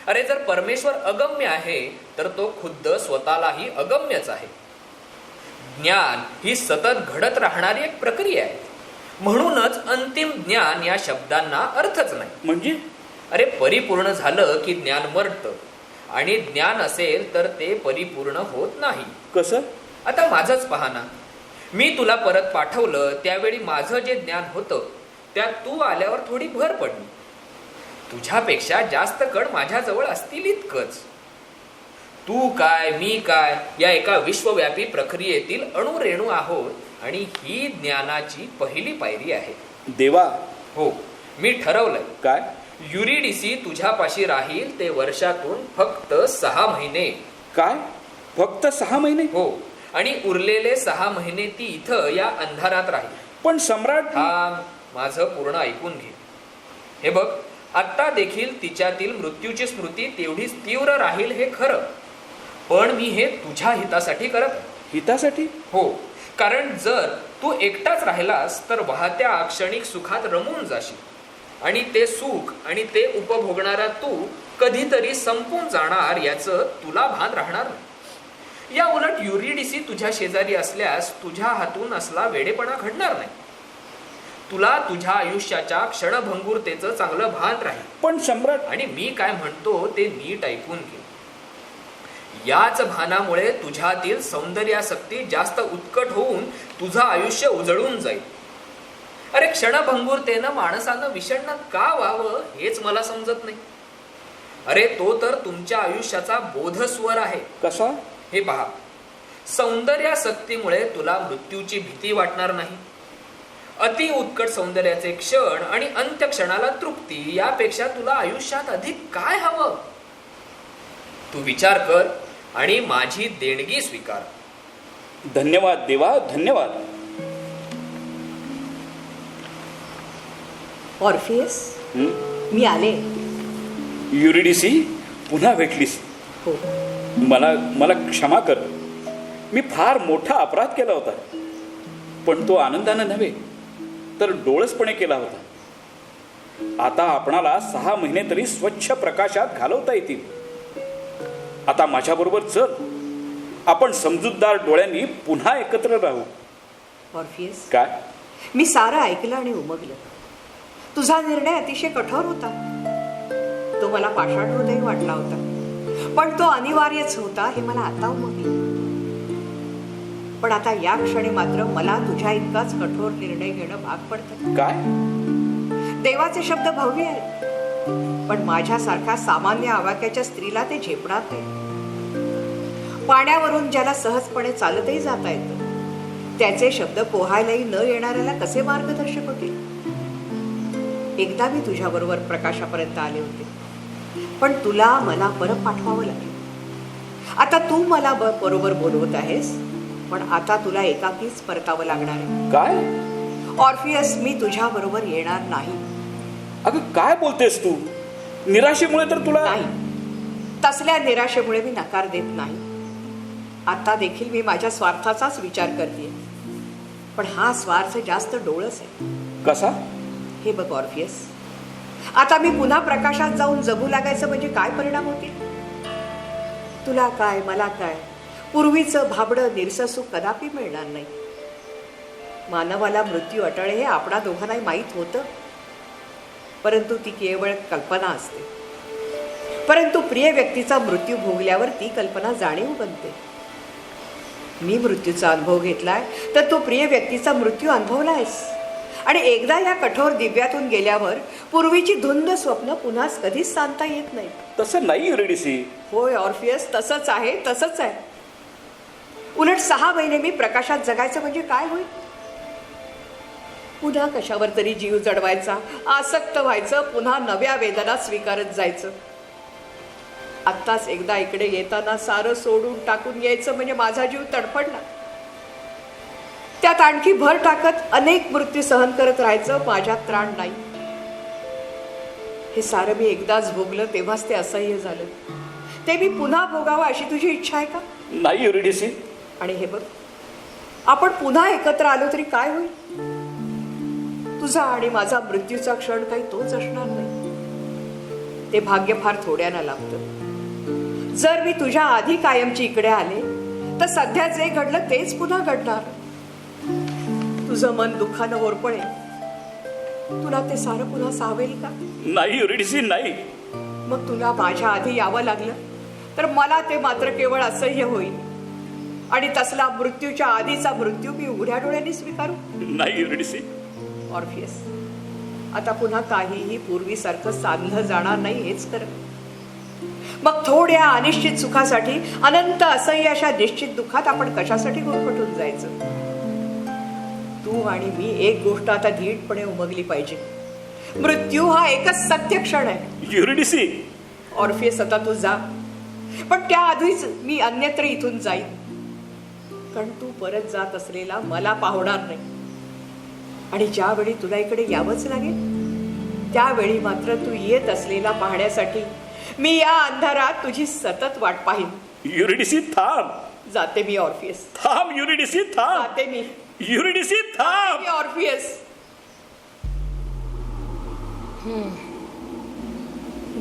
अरे, जर परमेश्वर अगम्य आहे तर तो खुद्द स्वतःलाही अगम्यच आहे. ज्ञान ही सतत घडत राहणारी एक प्रक्रिया आहे. म्हणूनच अंतिम ज्ञान या शब्दांना अर्थच नाही. म्हणजे अरे, परिपूर्ण झालं की ज्ञान मरतं आणि ज्ञान असेल तर ते परिपूर्ण होत नाही. कसं? आता माझंच पहा ना. मी तुला परत पाठवलं त्यावेळी माझं जे ज्ञान होतं त्यात तू आल्यावर थोडी भर पडली. तुझ्यापेक्षा जास्त कण माझ्याजवळ असतील इतकंच. तू काय, मी काय या एका विश्वव्यापी प्रक्रियेतील अणुरेणू आहोत आणि ही ज्ञानाची पहिली पायरी आहे. देवा, हो, मी ठरवलंय. काय? युरिडिसी तुझ्यापाशी राहील ते वर्षातून फक्त 6 महिने. काय? फक्त 6 महिने? हो, आणि उरलेले 6 महिने ती इथं या अंधारात राहील. पण सम्राट, थांब, माझं पूर्ण ऐकून घे. हे बघ, आत्ता देखील तिच्यातील मृत्यूची स्मृती तेवढीच तीव्र राहील हे खरं, पण मी हे तुझ्या हितासाठी करत. हितासाठी? हो, कारण जर तू एकटाच राहिलास तर वाहत्या क्षणिक सुखात रमून जाशील आणि ते सुख आणि ते उपभोगणारा तू कधीतरी संपून जाणार याचं तुला भान राहणार नाही. या उलट युरिडिसी तुझ्या शेजारी असल्यास तुझ्या हातून असला वेडेपणा घडणार नाही. तुला तुझ्या आयुष्याच्या क्षणभंगुरतेचं चांगलं भान राहील. पण सम्राट, आणि मी काय म्हणतो ते नीट ऐकून घे. याच भानामुळे तुझ्यातील सौंदर्यासक्ती जास्त उत्कट होऊन तुझं आयुष्य उजळून जाईल. अरे क्षणभंगुरतेनं माणसानं विषण्ण का व्हावं हेच मला समजत नाही. अरे तो तर तुमच्या आयुष्याचा बोधस्वर आहे. कसा? हे पहा, सौंदर्यासक्तीमुळे तुला मृत्यूची भीती वाटणार नाही. अति उत्कट सौंदर्याचे क्षण आणि अंत्य क्षणाला तृप्ती यापेक्षा तुला आयुष्यात अधिक काय हवं? तू विचार कर आणि माझी देणगी स्वीकार. धन्यवाद देवा, धन्यवाद. ऑर्फियस, मी आले. युरिडिसी, पुन्हा भेटलीस. हो. मला क्षमा कर. मी फार मोठा अपराध केला होता, पण तो आनंदानं नव्हे तर डोळसपणे केला होता. आता आपणाला 6 महिने तरी स्वच्छ प्रकाशात घालवता येतील. आता माझ्याबरोबर चल, आपण समजूतदार डोळ्यांनी पुन्हा एकत्र राहू. ऑर्फियस, काय? मी सारं ऐकलं आणि उमगलं. तुझा निर्णय अतिशय कठोर होता. तो मला पाषाण हृदय वाटला होता, पण तो अनिवार्यच होता हे मला आता उमगलं. पण आता या क्षणी मात्र मला तुझ्या इतकाच कठोर निर्णय घेणं भाग पडतं. काय? देवाचे शब्द भव्य आहेत, पण माझ्यासारख्या सामान्य आवाक्याच्या स्त्रीला ते झेपणार नाही. पाण्यावरून ज्याला सहजपणे चालतही जाता येतं, त्याचे शब्द पोहायलाही न येणाऱ्याला कसे मार्गदर्शक होतील? एकदा मी तुझ्या बरोबर प्रकाशापर्यंत आले होते, पण तुला मला परत पाठवावं लागेल. आता तू मला बरोबर बोलवत आहेस, पण आता तुला एकाकीच परतावं लागणार आहे. काय? ऑर्फियस, मी तुझ्या बरोबर येणार नाही. अगं काय बोलतेस तू? निराशेमुळे तर तुला नाही, तसल्या निराशेमुळे मी नकार देत नाही. आता देखील मी माझ्या स्वार्थाचाच विचार करते, पण हा स्वार्थ जास्त डोळस आहे. कसा? हे बघ ऑर्फियस, आता मी पुन्हा प्रकाशात जाऊन जगू लागायचं म्हणजे काय परिणाम होतील? तुला काय, मला काय, पूर्वीचं भाबडं निरसं सुख कदापि मिळणार नाही. मानवाला मृत्यू अटळ हे आपणा दोघांनाही माहीत होतं, परंतु ती केवळ कल्पना असते. परंतु प्रिय व्यक्तीचा मृत्यू भोगल्यावर ती कल्पना जाणीव बनते. मी मृत्यूचा अनुभव घेतलाय, तर तो प्रिय व्यक्तीचा मृत्यू अनुभवलायस. आणि एकदा या कठोर दिव्यातून गेल्यावर पूर्वीची धुंद स्वप्न पुन्हा कधीच सांगता येत नाही. तसं नाही युरिडिसी. होय ऑर्फियस, तसंच आहे, तसंच आहे. उलट 6 महिने मी प्रकाशात जगायचं म्हणजे काय होईल? पुन्हा कशावर तरी जीव जडवायचा, आसक्त व्हायचं, पुन्हा नव्या वेदना स्वीकारत जायचं. आत्ताच एकदा इकडे येताना सारं सोडून टाकून यायचं म्हणजे माझा जीव तडफडला. त्यात आणखी भर टाकत अनेक मृत्यू सहन करत राहायचं, माझ्यात त्राण नाही. हे सारं मी एकदाच भोगलं, तेव्हाच ते असह्य झालं. ते मी पुन्हा भोगावं अशी तुझी इच्छा आहे का? नाही युरिडिसी. आणि हे बघ, आपण पुन्हा एकत्र आलो तरी काय होईल? तुझा आणि माझा मृत्यूचा क्षण काही तोच असणार नाही. ते भाग्य फार थोड्यानं लाभतं. जर मी तुझ्या आधी कायमची इकडे आले, तर सध्या जे घडलं तेच पुन्हा घडणार. तुझं मन दुःखानं होरपळे, तुला ते सारं पुन्हा सावेल का? नाही युरिडिसी, नाही. मग तुला माझ्या आधी यावं लागलं तर मला ते मात्र केवळ असह्य होईल. आणि तसला मृत्यूच्या आधीचा मृत्यू मी उघड्या डोळ्यांनी स्वीकारू? नाही युरिडिसी. ऑर्फियस, आता पुन्हा काहीही पूर्वीसारखं साधलं जाणार नाही, हेच खरं. मग थोड्या अनिश्चित सुखासाठी अनंत असह्य अशा निश्चित दुःखात आपण कशासाठी गुरफटून जायचं? तू आणि मी एक गोष्ट आता धीटपणे उमगली पाहिजे. मृत्यू हा एकच सत्य क्षण आहे. युरिडिसी. ऑर्फियस, आता तू जा, पण त्याआधीच मी अन्यत्र इथून जाईन. कारण तू परत जात असलेला मला पाहणार नाही. आणि ज्यावेळी तुला इकडे यावंच लागेल, त्यावेळी मात्र तू येत असलेला पाहण्यासाठी मी या अंधारात तुझी सतत वाट पाहीन. युरिडिसी थांब. जाते मी ऑर्फियस, थांब युरिडिसी, थांब जाते मी युरिडिसी, थांब. ऑर्फियस.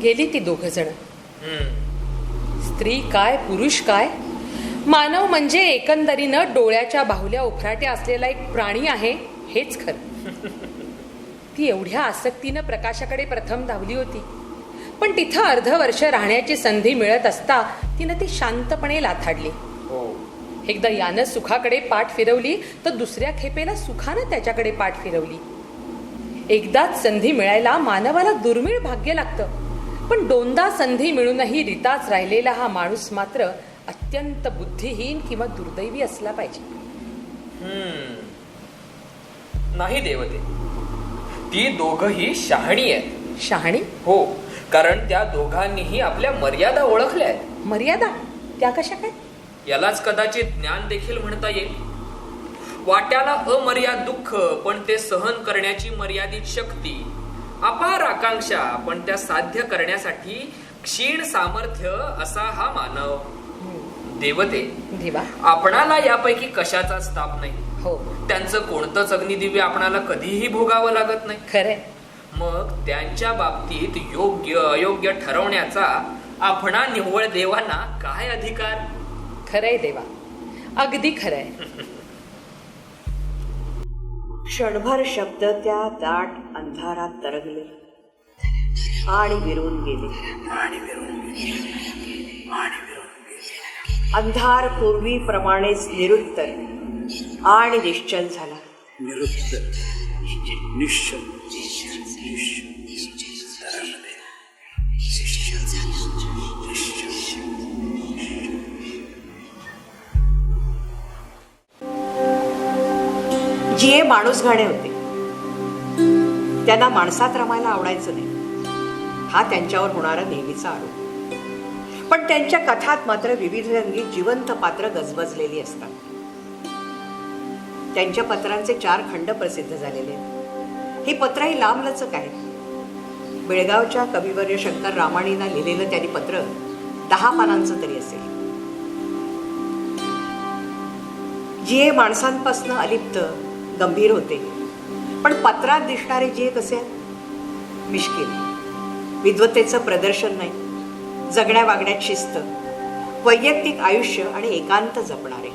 गेली ती दोघ जण. स्त्री काय पुरुष काय, मानव म्हणजे एकंदरीनं डोळ्याच्या बाहुल्या उफराट्या असलेला एक प्राणी आहे हेच खरं. ती एवढ्या आसक्तीनं प्रकाशाकडे प्रथम धावली होती, पण तिथं अर्धवर्ष राहण्याची संधी मिळत असता तिनं ती शांतपणे लाथाडली. एकदा यानं सुखाकडे पाठ फिरवली तर दुसऱ्या खेपेला सुखानं त्याच्याकडे पाठ फिरवली. एकदाच संधी मिळायला मानवाला दुर्मिळ भाग्य लागतं, पण दोनदा संधी मिळूनही रिताच राहिलेला हा माणूस मात्र अत्यंत बुद्धिहीन किंवा दुर्दैवी असला पाहिजे. नाही देवते, ती दोघही शहाणी आहेत. शहाणी? हो, कारण त्या दोघांनीही आपल्या मर्यादा ओळखल्या आहेत. मर्यादा? त्या कशा काय? यालाच कदाचित ज्ञान देखील म्हणता येईल. वाट्याला अमर्याद दुःख पण ते सहन करण्याची मर्यादित शक्ती, अपार आकांक्षा पण त्या साध्य करण्यासाठी क्षीण सामर्थ्य असा हा मानव. देवते, देवा, आपणाला यापैकी कशाचाच ताप नाही. हो, त्यांचं कोणतंच अग्निदिव्य आपणाला कधीही भोगावं लागत नाही. खरंय. मग त्यांच्या बाबतीत योग्य अयोग्य ठरवण्याचा आपणा निव्वळ देवांना काय अधिकार? खरंय देवा, अगदी खरंय. क्षणभर शब्द त्या दाट अंधारात तरंगले आणि विरून गेले. अंधार पूर्वीप्रमाणेच निरुत्तर आणि निश्चल झाला. निरुत्तर, निश्चल, जीए माणूस घाणे होते. त्यांना माणसात रमायला आवडायचं नाही, हा त्यांच्यावर होणारा नेहमीचा आरोप. पण त्यांच्या कथात मात्र विविध रंगी जिवंत पात्र गजबजलेली असतात. त्यांच्या पत्रांचे 4 खंड प्रसिद्ध झालेले आहेत. ही पत्रही लांबलचक आहेत. बेळगावच्या कविवर्य शंकर रामाणींना लिहिलेलं त्यांनी पत्र 10 पानांचं तरी असेल. जीए माणसांपासून अलिप्त गंभीर होते, पण पत्रात दिसणारे जीए कसे आहेत? मिश्किल, विद्वत्तेचं प्रदर्शन नाही, जगण्या वागण्यात शिस्त, वैयक्तिक आयुष्य आणि एकांत जपणारे.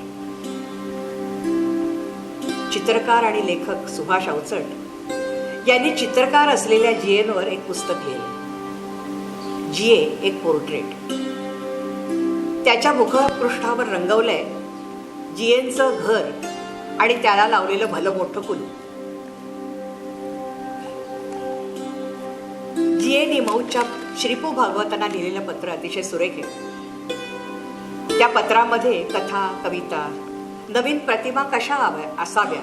चित्रकार आणि लेखक सुभाष अवचट यांनी चित्रकार असलेल्या जीएनवर एक पुस्तक लिहिलं. जीए एक पोर्ट्रेट. त्याच्या मुखपृष्ठावर रंगवलंय जीएनचं घर आणि त्याला लावलेलं भलं मोठं कुलूप. जीएनी मौच्या श्रीपू भागवतांना लिहिलेलं पत्र अतिशय सुरेख आहे. त्या पत्रामध्ये कथा, कविता, नवीन प्रतिमा कशा असाव्या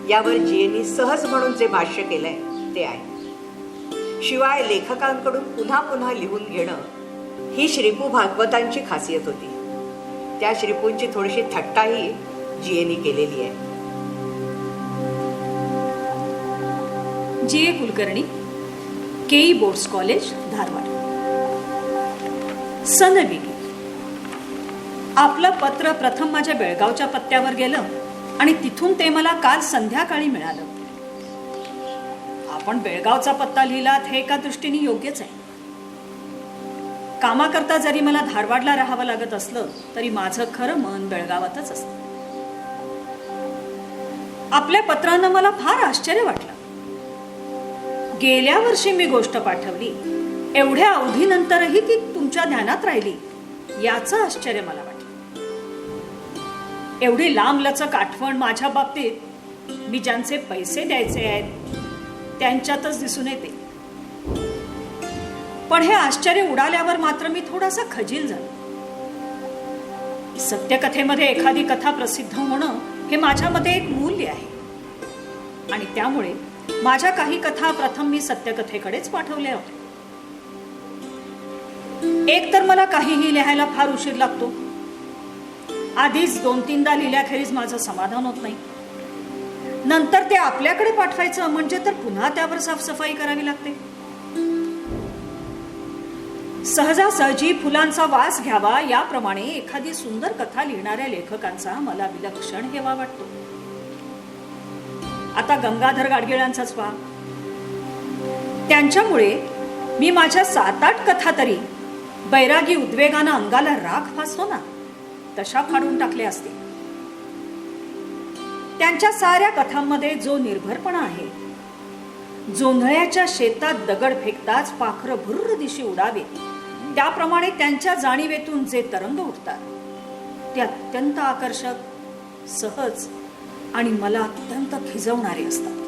यावर जीएनी सहज म्हणून जे भाष्य केलंय ते आहे. शिवाय लेखकांकडून पुन्हा पुन्हा लिहून घेणं ही श्रीपू भागवतांची खासियत होती. त्या श्रीपूंची थोडीशी थट्टाही जीएनी केलेली आहे. जीए कुलकर्णी, केई बोर्ड्स कॉलेज, धारवाड. सनबिगी, आपलं पत्र प्रथम माझ्या बेळगावच्या पत्त्यावर गेलं आणि तिथून ते मला काल संध्याकाळी मिळालं. आपण बेळगावचा पत्ता लिहिलात हे एका दृष्टीने योग्यच आहे. कामाकरता जरी मला धारवाडला राहावं लागत असलं तरी माझं खरं मन बेळगावातच असतं. आपल्या पत्रानं मला फार आश्चर्य वाटलं. गेल्या वर्षी मी गोष्ट पाठवली, एवढ्या अवधीनंतरही ती तुमच्या ध्यानात राहिली याचं आश्चर्य मला वाटलं. एवढी लांबलचक आठवण माझ्या बाबतीत मी ज्यांचे पैसे द्यायचे आहेत त्यांच्यातच दिसून येते. पण हे आश्चर्य उडाल्यावर मात्र मी थोडासा खजील झालो. सत्यकथेमध्ये एखादी कथा प्रसिद्ध होणं हे माझ्यामध्ये एक मूल्य आहे आणि त्यामुळे माझ्या काही कथा प्रथम मी सत्यकथेकडेच पाठवल्या होत्या. एक तर मला काहीही लिहायला फार उशीर लागतो. आधीच 2-3दा लिहिल्याखेरीज माझं समाधान होत नाही. नंतर ते आपल्याकडे पाठवायचं म्हणजे तर पुन्हा त्यावर साफसफाई करावी लागते. सहजासहजी फुलांचा वास घ्यावा याप्रमाणे एखादी सुंदर कथा लिहिणाऱ्या लेखकांचा मला विलक्षण हेवा वाटतो. आता गंगाधर गाडगिळांचाच पहा. त्यांच्यामुळे मी माझ्या 7-8 कथा तरी बैरागी उद्वेगानं अंगाला राख फासतो ना, तशा फाडून टाकल्या असतील. त्यांच्या साऱ्या कथांमध्ये जो निर्भरपणा आहे, जोंधळ्याच्या शेतात दगड फेकताच पाखरं भुर्र दिशी उडावे त्याप्रमाणे त्यांच्या जाणीवेतून जे तरंग उठतात ते अत्यंत आकर्षक, सहज आणि मला अत्यंत खिजवणारे असतात.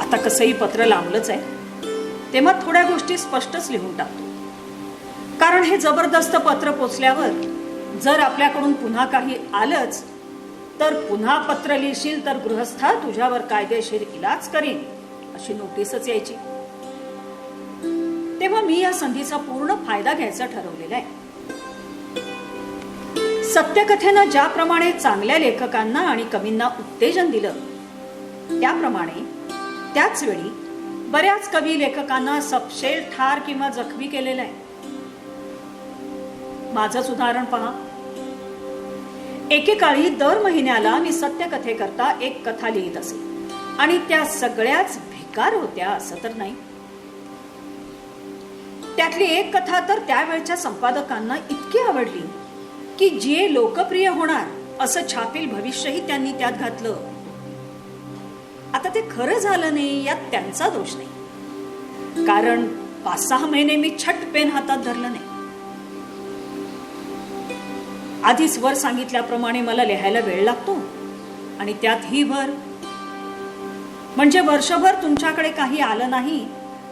आता कसंही पत्र लांबलंच आहे, तेव्हा थोड्या गोष्टी स्पष्टच लिहून टाकतो. कारण हे जबरदस्त पत्र पोचल्यावर जर आपल्याकडून पुन्हा काही आलंच तर पुन्हा पत्र लिहिशील तर गृहस्था तुझ्यावर कायदेशीर इलाज करीन अशी नोटीसच यायची. तेव्हा मी या संधीचा पूर्ण फायदा घ्यायचा ठरवलेला आहे. सत्यकथेनं ज्याप्रमाणे चांगल्या लेखकांना आणि कवींना उत्तेजन दिलं, त्याप्रमाणे त्याच वेळी बऱ्याच कवी लेखकांना सपशेल ठार किंवा जखमी केलेलं आहे. माझंच उदाहरण पहा. एकेकाळी दर महिन्याला मी सत्यकथेकरता एक कथा लिहित असे आणि त्या सगळ्याच भिकार होत्या असं तर नाही. त्यातली एक कथा तर त्यावेळच्या संपादकांना इतकी आवडली की जे लोकप्रिय होणार असं छापील भविष्यही त्यांनी त्यात घातलं. आता ते खरं झालं नाही यात त्यांचा दोष नाही, कारण 5-6 महिने मी छट पेन हातात धरलं नाही. आधीच वर सांगितल्याप्रमाणे मला लिहायला वेळ लागतो आणि त्यात ही भर. म्हणजे वर्षभर तुमच्याकडे काही आलं नाही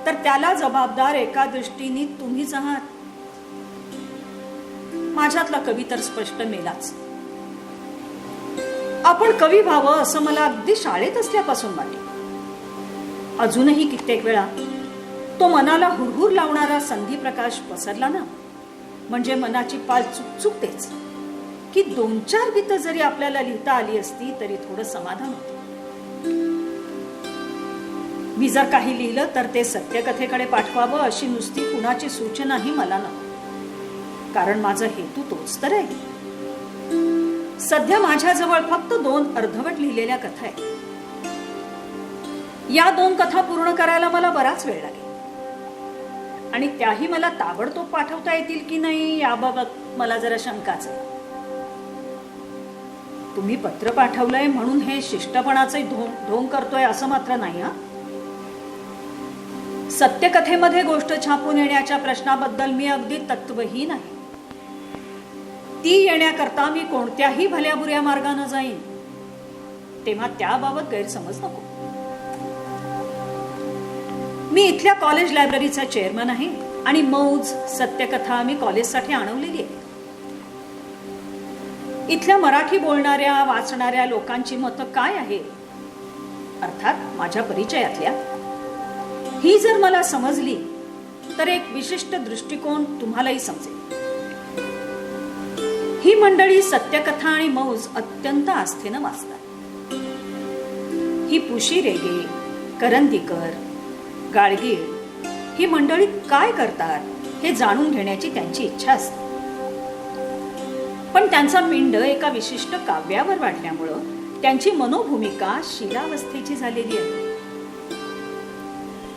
तर त्याला जबाबदार एका दृष्टीने तुम्हीच आहात. माझ्यातला कवी तर स्पष्ट मेलाच. आपण कवी व्हावं असं मला अगदी शाळेत असल्यापासून वाटे. अजूनही कित्येक वेळा तो मनाला हुरहुर लावणारा संधी प्रकाश पसरला ना, म्हणजे मनाची पाल चुकचुकतेच की 2-4 गीतं जरी आपल्याला लिहिता आली असती तरी थोडं समाधान होतं. मी जर काही लिहिलं तर ते सत्यकथेकडे पाठवावं अशी नुसती कुणाची सूचनाही मला नको, कारण माझा हेतू तोच तर आहे. सध्या माझ्याजवळ फक्त 2 अर्धवट लिहिलेल्या कथा आहेत. या 2 कथा पूर्ण करायला मला बराच वेळ लागेल आणि त्याही मला ताबडतोब पाठवता येतील की नाही याबाबत मला जरा शंकाच आहे. तुम्ही पत्र पाठवलंय म्हणून हे शिष्टपणाचे ढोंग करतोय असं मात्र नाही. हा, सत्यकथेमध्ये गोष्ट छापून येण्याच्या प्रश्नाबद्दल मी अगदी तत्वहीन आहे. ती येण्याकरता मी कोणत्याही भल्याबुऱ्या मार्गाने जाईन, तेव्हा त्याबाबत गैरसमज नको. मी इथल्या कॉलेज लायब्ररीचा चेअरमन आहे आणि मौज सत्यकथा मी कॉलेजसाठी आणवलेली आहे. इथल्या मराठी बोलणाऱ्या वाचणाऱ्या लोकांची मतं काय आहे, अर्थात माझ्या परिचयातल्या, ही जर मला समजली तर एक विशिष्ट दृष्टिकोन तुम्हालाही समजेल. ही मंडळी सत्यकथा आणि मौज अत्यंत आस्थेनं वाचतात. ही पुशी रेगे, करंदीकर, गाडगीळ ही मंडळी काय करतात हे जाणून घेण्याची त्यांची इच्छा असते. पण त्यांचा पिंड एका विशिष्ट काव्यावर वाढल्यामुळं त्यांची मनोभूमिका शिलावस्थेची झालेली आहे.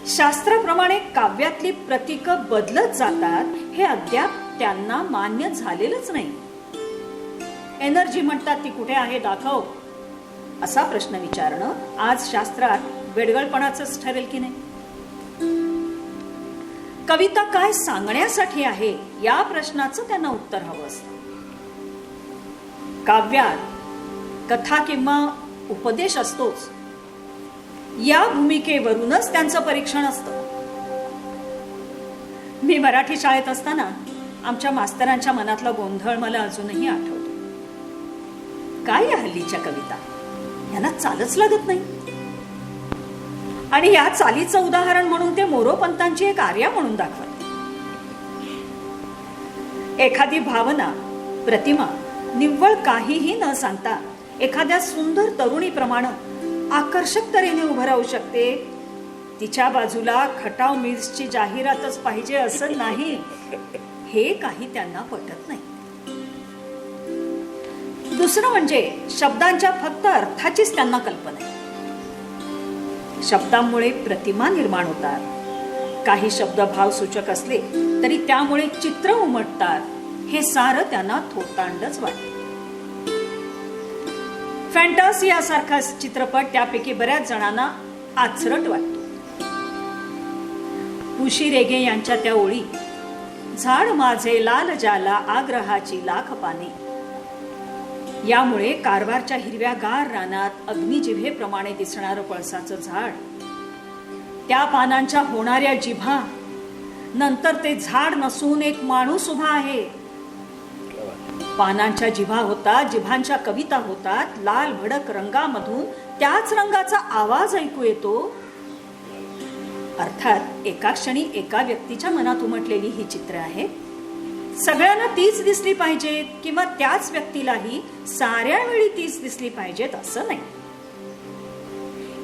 शास्त्राप्रमाणे काव्यातली प्रतीकं बदलत जातात हे अद्याप त्यांना मान्य झालेलंच नाही. एनर्जी म्हणतात ती कुठे आहे दाखव, असा प्रश्न विचारणं आज शास्त्रात वेडगळपणाचंच ठरेल की नाही. कविता काय सांगण्यासाठी आहे या प्रश्नाचं त्यांना उत्तर हवं असतं. काव्यात कथा किंवा उपदेश असतोच, या भूमिकेवरूनच त्यांचं परीक्षण असतं. मी मराठी शाळेत असताना आमच्या मास्तरांच्या मनातला गोंधळ मला अजूनही आठवतो. काय या हल्लीच्या कविता, यांना चालच लागत नाही. आणि या चालीचं उदाहरण म्हणून ते मोरोपंतांची एक आर्या म्हणून दाखवते. एखादी भावना, प्रतिमा निव्वळ काहीही न सांगता एखाद्या सुंदर तरुणीप्रमाणे आकर्षक तऱ्हेने उभं राहू शकते तिच्या बाजूला खटाव मिल्सची जाहिरातच पाहिजे असं नाही, हे काही त्यांना पटत नाही. दुसरं म्हणजे शब्दांच्या फक्त अर्थाचीच त्यांना कल्पना आहे. शब्दांमुळे प्रतिमा निर्माण होतात. काही शब्द भावसूचक असले तरी त्यामुळे चित्र उमटतात. हे सारं त्यांना थोतांडच वाटतं. फॅन्टसी यासारखा चित्रपट त्यापैकी बऱ्याच जणांना आचरट वाटतो. उशी रेगे यांच्या त्या ओळी, झाड माझे लाल जाला आग्रहाची लाख पाने, यामुळे कारवारच्या हिरव्यागार रानात अग्निजिभेप्रमाणे दिसणारं पळसाचं झाड, त्या पानांच्या होणाऱ्या जिभा, नंतर ते झाड नसून एक माणूस उभा आहे. पानांच्या जिभा होतात, जिभांच्या कविता होतात, लाल भडक रंगामधून त्याच रंगाचा आवाज ऐकू येतो. अर्थात एका क्षणी एका व्यक्तीच्या मनात उमटलेली ही चित्र आहेत. सगळ्यांना तीच दिसली पाहिजेत किंवा त्याच व्यक्तीलाही साऱ्या वेळी तीच दिसली पाहिजेत असं नाही.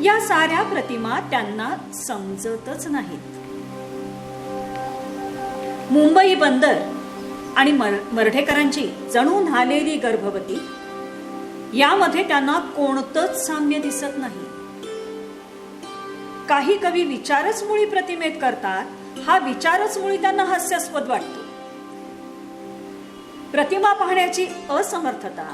या साऱ्या प्रतिमा त्यांना समजतच नाहीत. मुंबई बंदर आणि मर्ढेकरांची जणू न्हालेली गर्भवती, यामध्ये त्यांना कोणतंच साम्य दिसत नाही. काही कवी विचारच मुळी प्रतिमेत करतात. हा विचारच मुळी त्यांना हास्यास्पद वाटतो. प्रतिमा पाहण्याची असमर्थता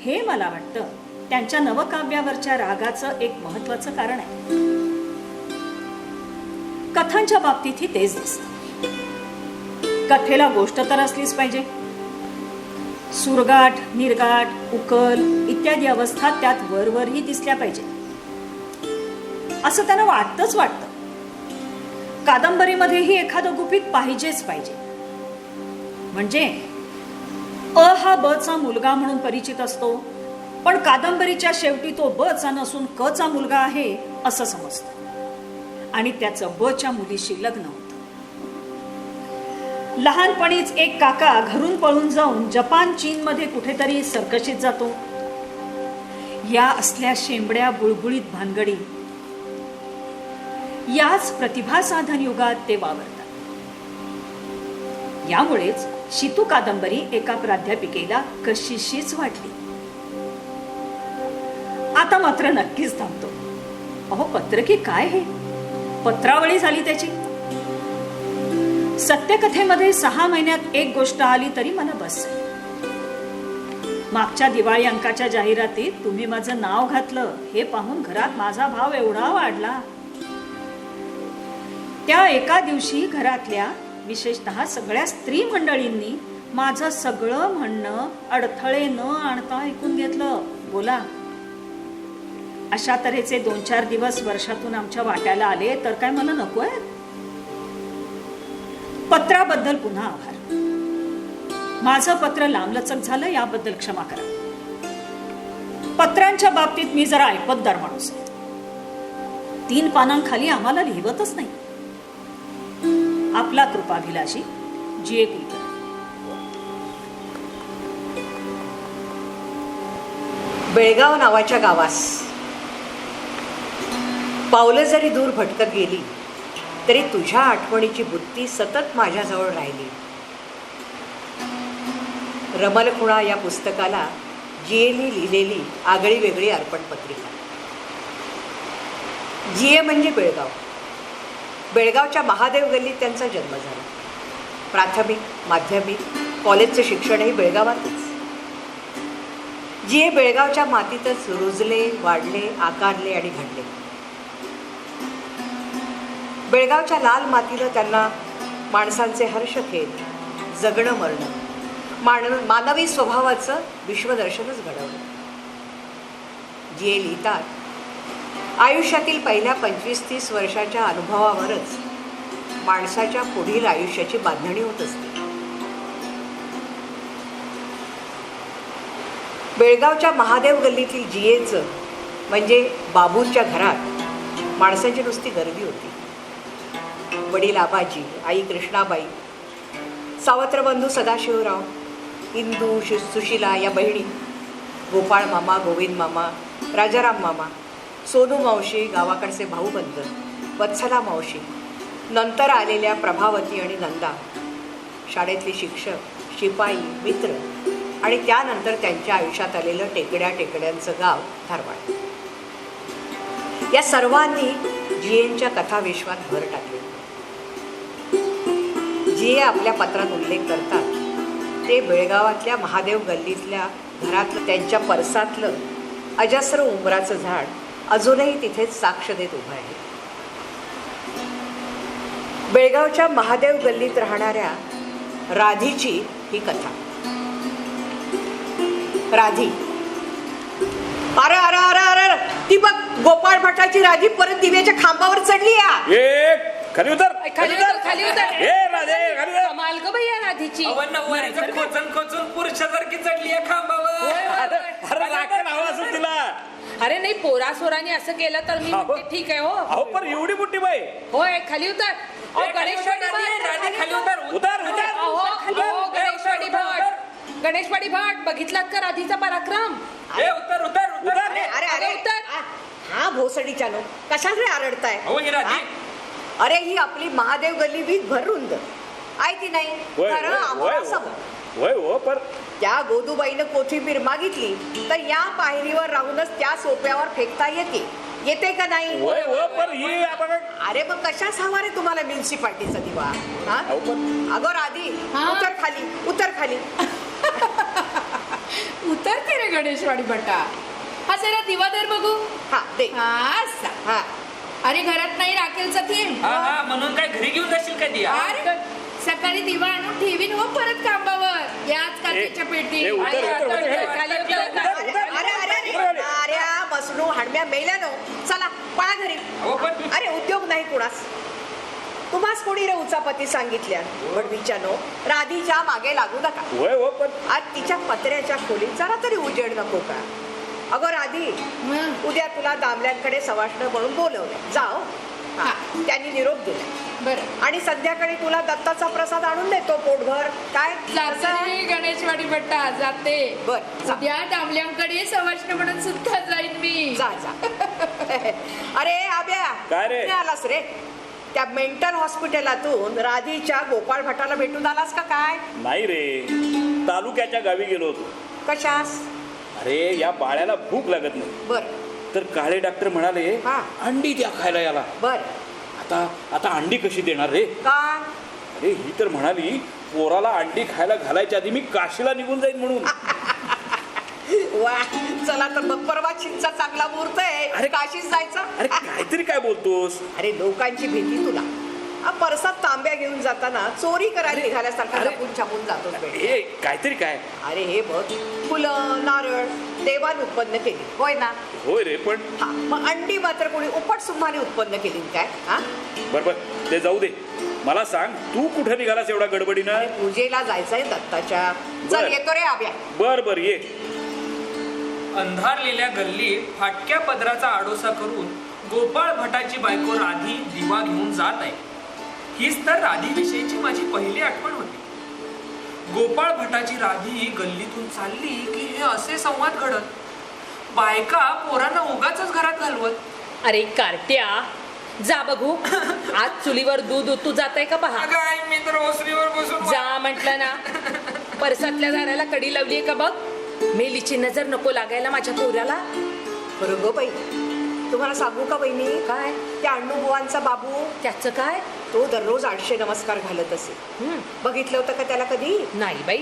हे मला वाटतं त्यांच्या नवकाव्यावरच्या रागाचं एक महत्वाचं कारण आहे. कथांच्या बाबतीतही तेच दिसतं. कथेला गोष्ट तर असलीच पाहिजे. सुरगाठ, निर्गाठ, उकल इत्यादी अवस्था त्यात वरवरही दिसल्या पाहिजे असं त्यांना वाटतंच वाटतं. कादंबरीमध्येही एखादं गुपित पाहिजेच पाहिजे. म्हणजे अ हा ब चा मुलगा म्हणून परिचित असतो, पण कादंबरीच्या शेवटी तो ब चा नसून क चा मुलगा आहे असं समजतं आणि त्याचं ब च्या मुलीशी लग्न होतं. लहानपणीच एक काका घरून पळून जाऊन जपान चीन मध्ये कुठेतरी सर्कशीत जातो. या असल्या शेंबड्या बुळबुळीत भानगडी, याच प्रतिभा साधन युगात ते वावरतात. यामुळेच शितू कादंबरी एका प्राध्यापिकेला कशीशीच वाटली. आता मात्र नक्कीच थांबतो. अहो पत्र की काय हे, पत्रावळी झाली त्याची. सत्यकथेमध्ये 6 महिन्यात एक गोष्ट आली तरी मला बस. मागच्या दिवाळी अंकाच्या जाहिरातीत तुम्ही माझं नाव घातलं हे पाहून घरात माझा भाव एवढा वाढला. त्या एका दिवशी घरातल्या विशेषतः सगळ्या स्त्री मंडळींनी माझं सगळं म्हणणं अडथळे न आणता ऐकून घेतलं. बोला. अशा तऱ्हेचे 2-4 दिवस वर्षातून आमच्या वाट्याला आले तर काय मला नको आहे? पत्राबद्दल पुन्हा आभार. माझं पत्र लांबलचक झालं याबद्दल क्षमा करा. पत्रांच्या बाबतीत मी जरा ऐपतदार माणूस आहे. 3 पानांखाली आम्हाला लिहिवतच नाही. आपला कृपाभिलाषी जी. कुलकर्णी. बेळगाव नावाच्या गावास पावलं जरी दूर भटकत गेली तरी तुझ्या आठवणीची बुद्धी सतत माझ्याजवळ राहिली. रमलखुणा या पुस्तकाला जीएनी लिहिलेली आगळी वेगळी अर्पण पत्रिका. जीए म्हणजे बेळगाव. बेळगावच्या महादेव गल्लीत त्यांचा जन्म झाला. प्राथमिक, माध्यमिक, कॉलेजचं शिक्षणही बेळगावातच. जीए बेळगावच्या मातीतच रुजले, वाढले, आकारले आणि घडले. बेळगावच्या लाल मातीनं त्यांना माणसांचे हर्षखेद, जगणं मरणं, मानवी स्वभावाचं विश्वदर्शनच घडवलं. जीए लिहितात, आयुष्यातील पहिल्या 25-30 वर्षाच्या अनुभवावरच माणसाच्या पुढील आयुष्याची बांधणी होत असते. बेळगावच्या महादेव गल्लीतील जीएचं म्हणजे बाबूंच्या घरात माणसांची नुसती गर्दी होती. वडील आबाजी, आई कृष्णाबाई, सावत्र बंधू सदाशिवराव, इंदू, सुशिला या बहिणी, गोपाळ मामा, गोविंद मामा, राजाराम मामा, सोनू मावशी, गावाकडचे भाऊबंद, वत्सला मावशी, नंतर आलेल्या प्रभावती आणि नंदा, शाळेतले शिक्षक, शिपाई, मित्र आणि त्यानंतर त्यांच्या आयुष्यात आलेलं टेकड्यांचं गाव धारवाड. या सर्वांनी जीएनच्या कथाविश्वात भर टाकली. जीए आपल्या पत्रात उल्लेख करतात ते बेळगावातल्या महादेव गल्लीतल्या घरातलं त्यांच्या परसातलं अजस्र उंबराचं झाड अजूनही तिथेच साक्ष देत उभं आहे. बेळगावच्या महादेव गल्लीत राहणाऱ्या राधीची ही कथा. राधी, अरे अरे अरे अरे, ती बघ गोपाळ भटाची राधी परत दिव्याच्या खांबावर चढली या. खाली उतर, खाली उतर, खाली उतर. ए राधे, खाली उतर. कमाल ग बाई या राधीची. नववारीचं खोचून पुरुषासारखी चढली आहे खांबावर. अरे राखेल हवा असेल तिला. अरे नाही, पोरा सोराने असं केलं तर मी म्हणते ठीक आहे. हो अहो पण एवढी मोठी बाई. होय, खाली उतर. गणेशवाडी खाली उतर. उतर उतर. गणेशवाडी भाट बघितलात का राधीचा पराक्रम? उतर उतर उतर. अरे अरे अरे, उतर. हा भोसडीच्या नो कशाकडे आरडताय? हो ही राधी. हा? अरे ही आपली महादेव गल्ली वीज भर रुंद आहे की नाही? खरं आम्हाला समोर. होय हो, पर त्या गोदूबाईनं कोथिंबीर मागितली तर या पायरीवर राहूनच त्या सोप्यावर फेकता येते का नाही? होय हो, पर ही आपण अरे मग कशाच हवा रे तुम्हाला म्युन्सिपाल्टीचा दिवा? हा? अहो पण अगं राधी, हा? उतर खाली, उतर खाली. उतरते रे गणेशवाडी भट्टा. हा जरा दिवा दर बघू. हा दे. हा असा. हा अरे घरात नाही राखेलचा थेंब. हा म्हणून काय घरी घेऊन जाशील का दिया? अरे सकाळी दिवा आणून ठेवीन हो परत खांबावर याच काचेच्या पेटी. ए, उतर, उतर, उतर. खाली उतर. अरे अरे अरे अरे मसनू हाडम्या मेल्यानो. चला पळा घरी. हो पण अरे उद्योग नाही कुणास. तुम्हाच कोणी रे उचापती सांगितल्या वडवीच्यानो राधीच्या मागे लागू नका. होय हो, पण आज तिच्या पत्र्याच्या खोलीत जरा तरी उजेड नको का? अगं राधी, हं. उद्या तुला दामल्यांकडे सवाष्ण म्हणून बोलवलं जाओ. हा, त्यांनी निरोप दिला बरं आणि संध्याकाळी तुला दत्ताचा प्रसाद आणून देतो पोटभर. काय जाते रे गणेशवाडी भट्टा जाते. बर जा. उद्या दामल्यांकडे सवाष्ण म्हणून सुद्धा जाईन मी. जा जा. अरे आब्या, काय रे? कुठे आलास रे? त्या मेंटल हॉस्पिटलातून राधीच्या गोपाळ भटाला भेटून आलास का काय? नाही रे, तालुक्याच्या गावी गेलो होतो. कशास? अरे या बाळ्याला भूक लागत नाही, बर तर काळे डॉक्टर म्हणाले हा. अंडी द्या खायला याला. बर. आता आता अंडी कशी देणार रे? का? अरे ही तर म्हणाली पोराला अंडी खायला घालायच्या आधी मी काशीला निघून जाईन म्हणून. वा, चला तर मग परवा चिंचा चांगला मुहूर्त आहे. अरे काशीच जायचा. अरे काहीतरी काय बोलतोस? अरे लोकांची भीती तुला. परसात तांब्या घेऊन जाताना चोरी करायला निघाल्यासारखा अरे. लपून छापून जातोस बेटा. ए काहीतरी काय? अरे हे बघ, फुलं नारळ देवान उत्पन्न केली होय ना? होय रे, पण हा, मग अंडी मात्र कोणी उपट सुम्हाने उत्पन्न केली काय? हा, बर ते जाऊ दे. मला सांग, तू कुठे निघालास एवढा गडबडीनं? अरे पूजेला जायचंय दत्ताच्या. बर. चल येतो रे आब्या. बर ये. अंधारलेल्या गल्लीत फाटक्या पदराचा आडोसा करून गोपाळ भटाची बायको राधी दिवा घेऊन जात आहे. हीच तर राधीविषयीची माझी पहिली आठवण होती. गोपाळ भटाची राधी गल्लीतून चालली की हे असे संवाद घडत. बायका पोरांना उगाच घरात घालवत. अरे कार्ट्या, जा बघू आज चुलीवर दूध उतू जात आहे का पहा. अगं आई, मी तर ओसरीवर बसून जा म्हटलं ना. परसातल्या दाराला कडी लावलीये का बघ. मेलीची नजर नको लागायला माझ्या पोराला. बरं ग बाई, तुम्हाला सांगू का बहिणी? काय? त्या अण्णूबुवांचा बाबू, त्याचं काय? तो दररोज 800 नमस्कार घालत असे. बघितलं होतं का त्याला कधी? नाही बाई.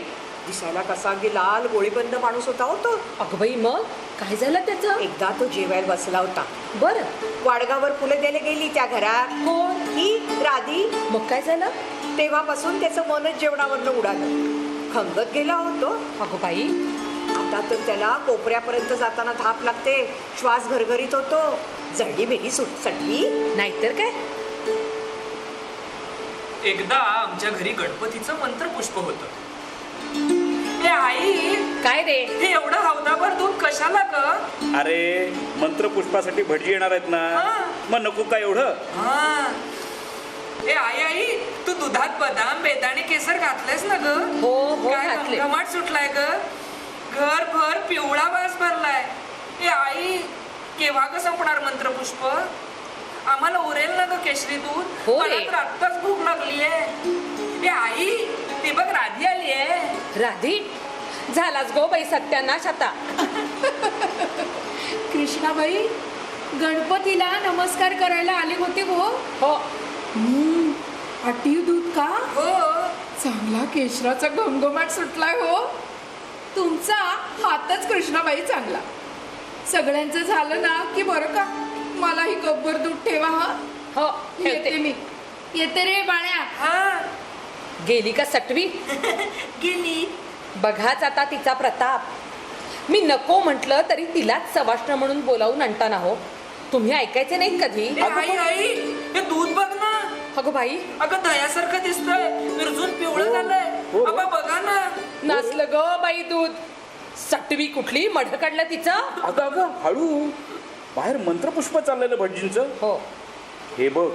दिसायला कसा अगदी लाल गोळीबंद माणूस होता हो तो. अगं बाई, मग काय झालं त्याचं? एकदा तो जेवायला बसला होता. बरं. वाडगावर फुलं द्यायला गेली त्या घरात. कोण? ही राधी. मग काय झालं? तेव्हापासून त्याचं मनच जेवणावरनं उडालं. खंगत गेला होतो. अगं बाई, आता तर त्याला कोपऱ्यापर्यंत जाताना धाप लागते. श्वास घरघरीत होतो. जळली बेगी सटली. नाहीतर काय. एकदा आमच्या घरी गणपतीचं मंत्रपुष्प होतं. ए आई, काय रे? हे एवढं हौदाभर दूध कशाला ग? अरे मंत्रपुष्पासाठी भटजी येणार आहेत ना, मग नको का एवढं? हा. ए आई, तू दुधात बदाम बेदाणे केसर घातलेस ना ग? हो हो काय घातले. घमघमाट सुटलाय ग. घरभर पिवळा वास भरलाय. ए आई, केव्हा ग संपणार मंत्रपुष्प? आम्हाला उरेल ना ग केशरी दूध? हो मला रे. तर आत्ताच भूक लागलीये. ए आई, ती बघ राधी आली आहे. राधी झालाच गो बाई सत्यानाश आता. कृष्णाबाई गणपतीला नमस्कार करायला आले होते हो. हो आटीव दूध का? हो. चांगला केशराचा घमघमाट सुटलाय हो. तुमचा हातच कृष्णाबाई चांगला. सगळ्यांचं झालं ना की बरं का मलाही कपभर दूध ठेवा हा. हो येते ठेवते. मी. येते रे बाळ्या. हा गेली का सटवी? गेली. बघाच आता तिचा प्रताप. मी नको म्हटलं तरी तिलाच सवाष्ण म्हणून बोलावून आणताना हो. तुम्ही ऐकायचे नाहीत कधी? ए, आई आई, हे दूध बघ ना. अगो बाई अगं दह्यासारखं दिसतंय. विरजून पिवळं झालंय. हो. अबा बघा ना. नसलं ग बाई दूध. सटवी कुठली मढ काढलं तिचं. अगं अगं हळू, बाहेर मंत्रपुष्प चाललेलं भटजींचं. हो हे बघ,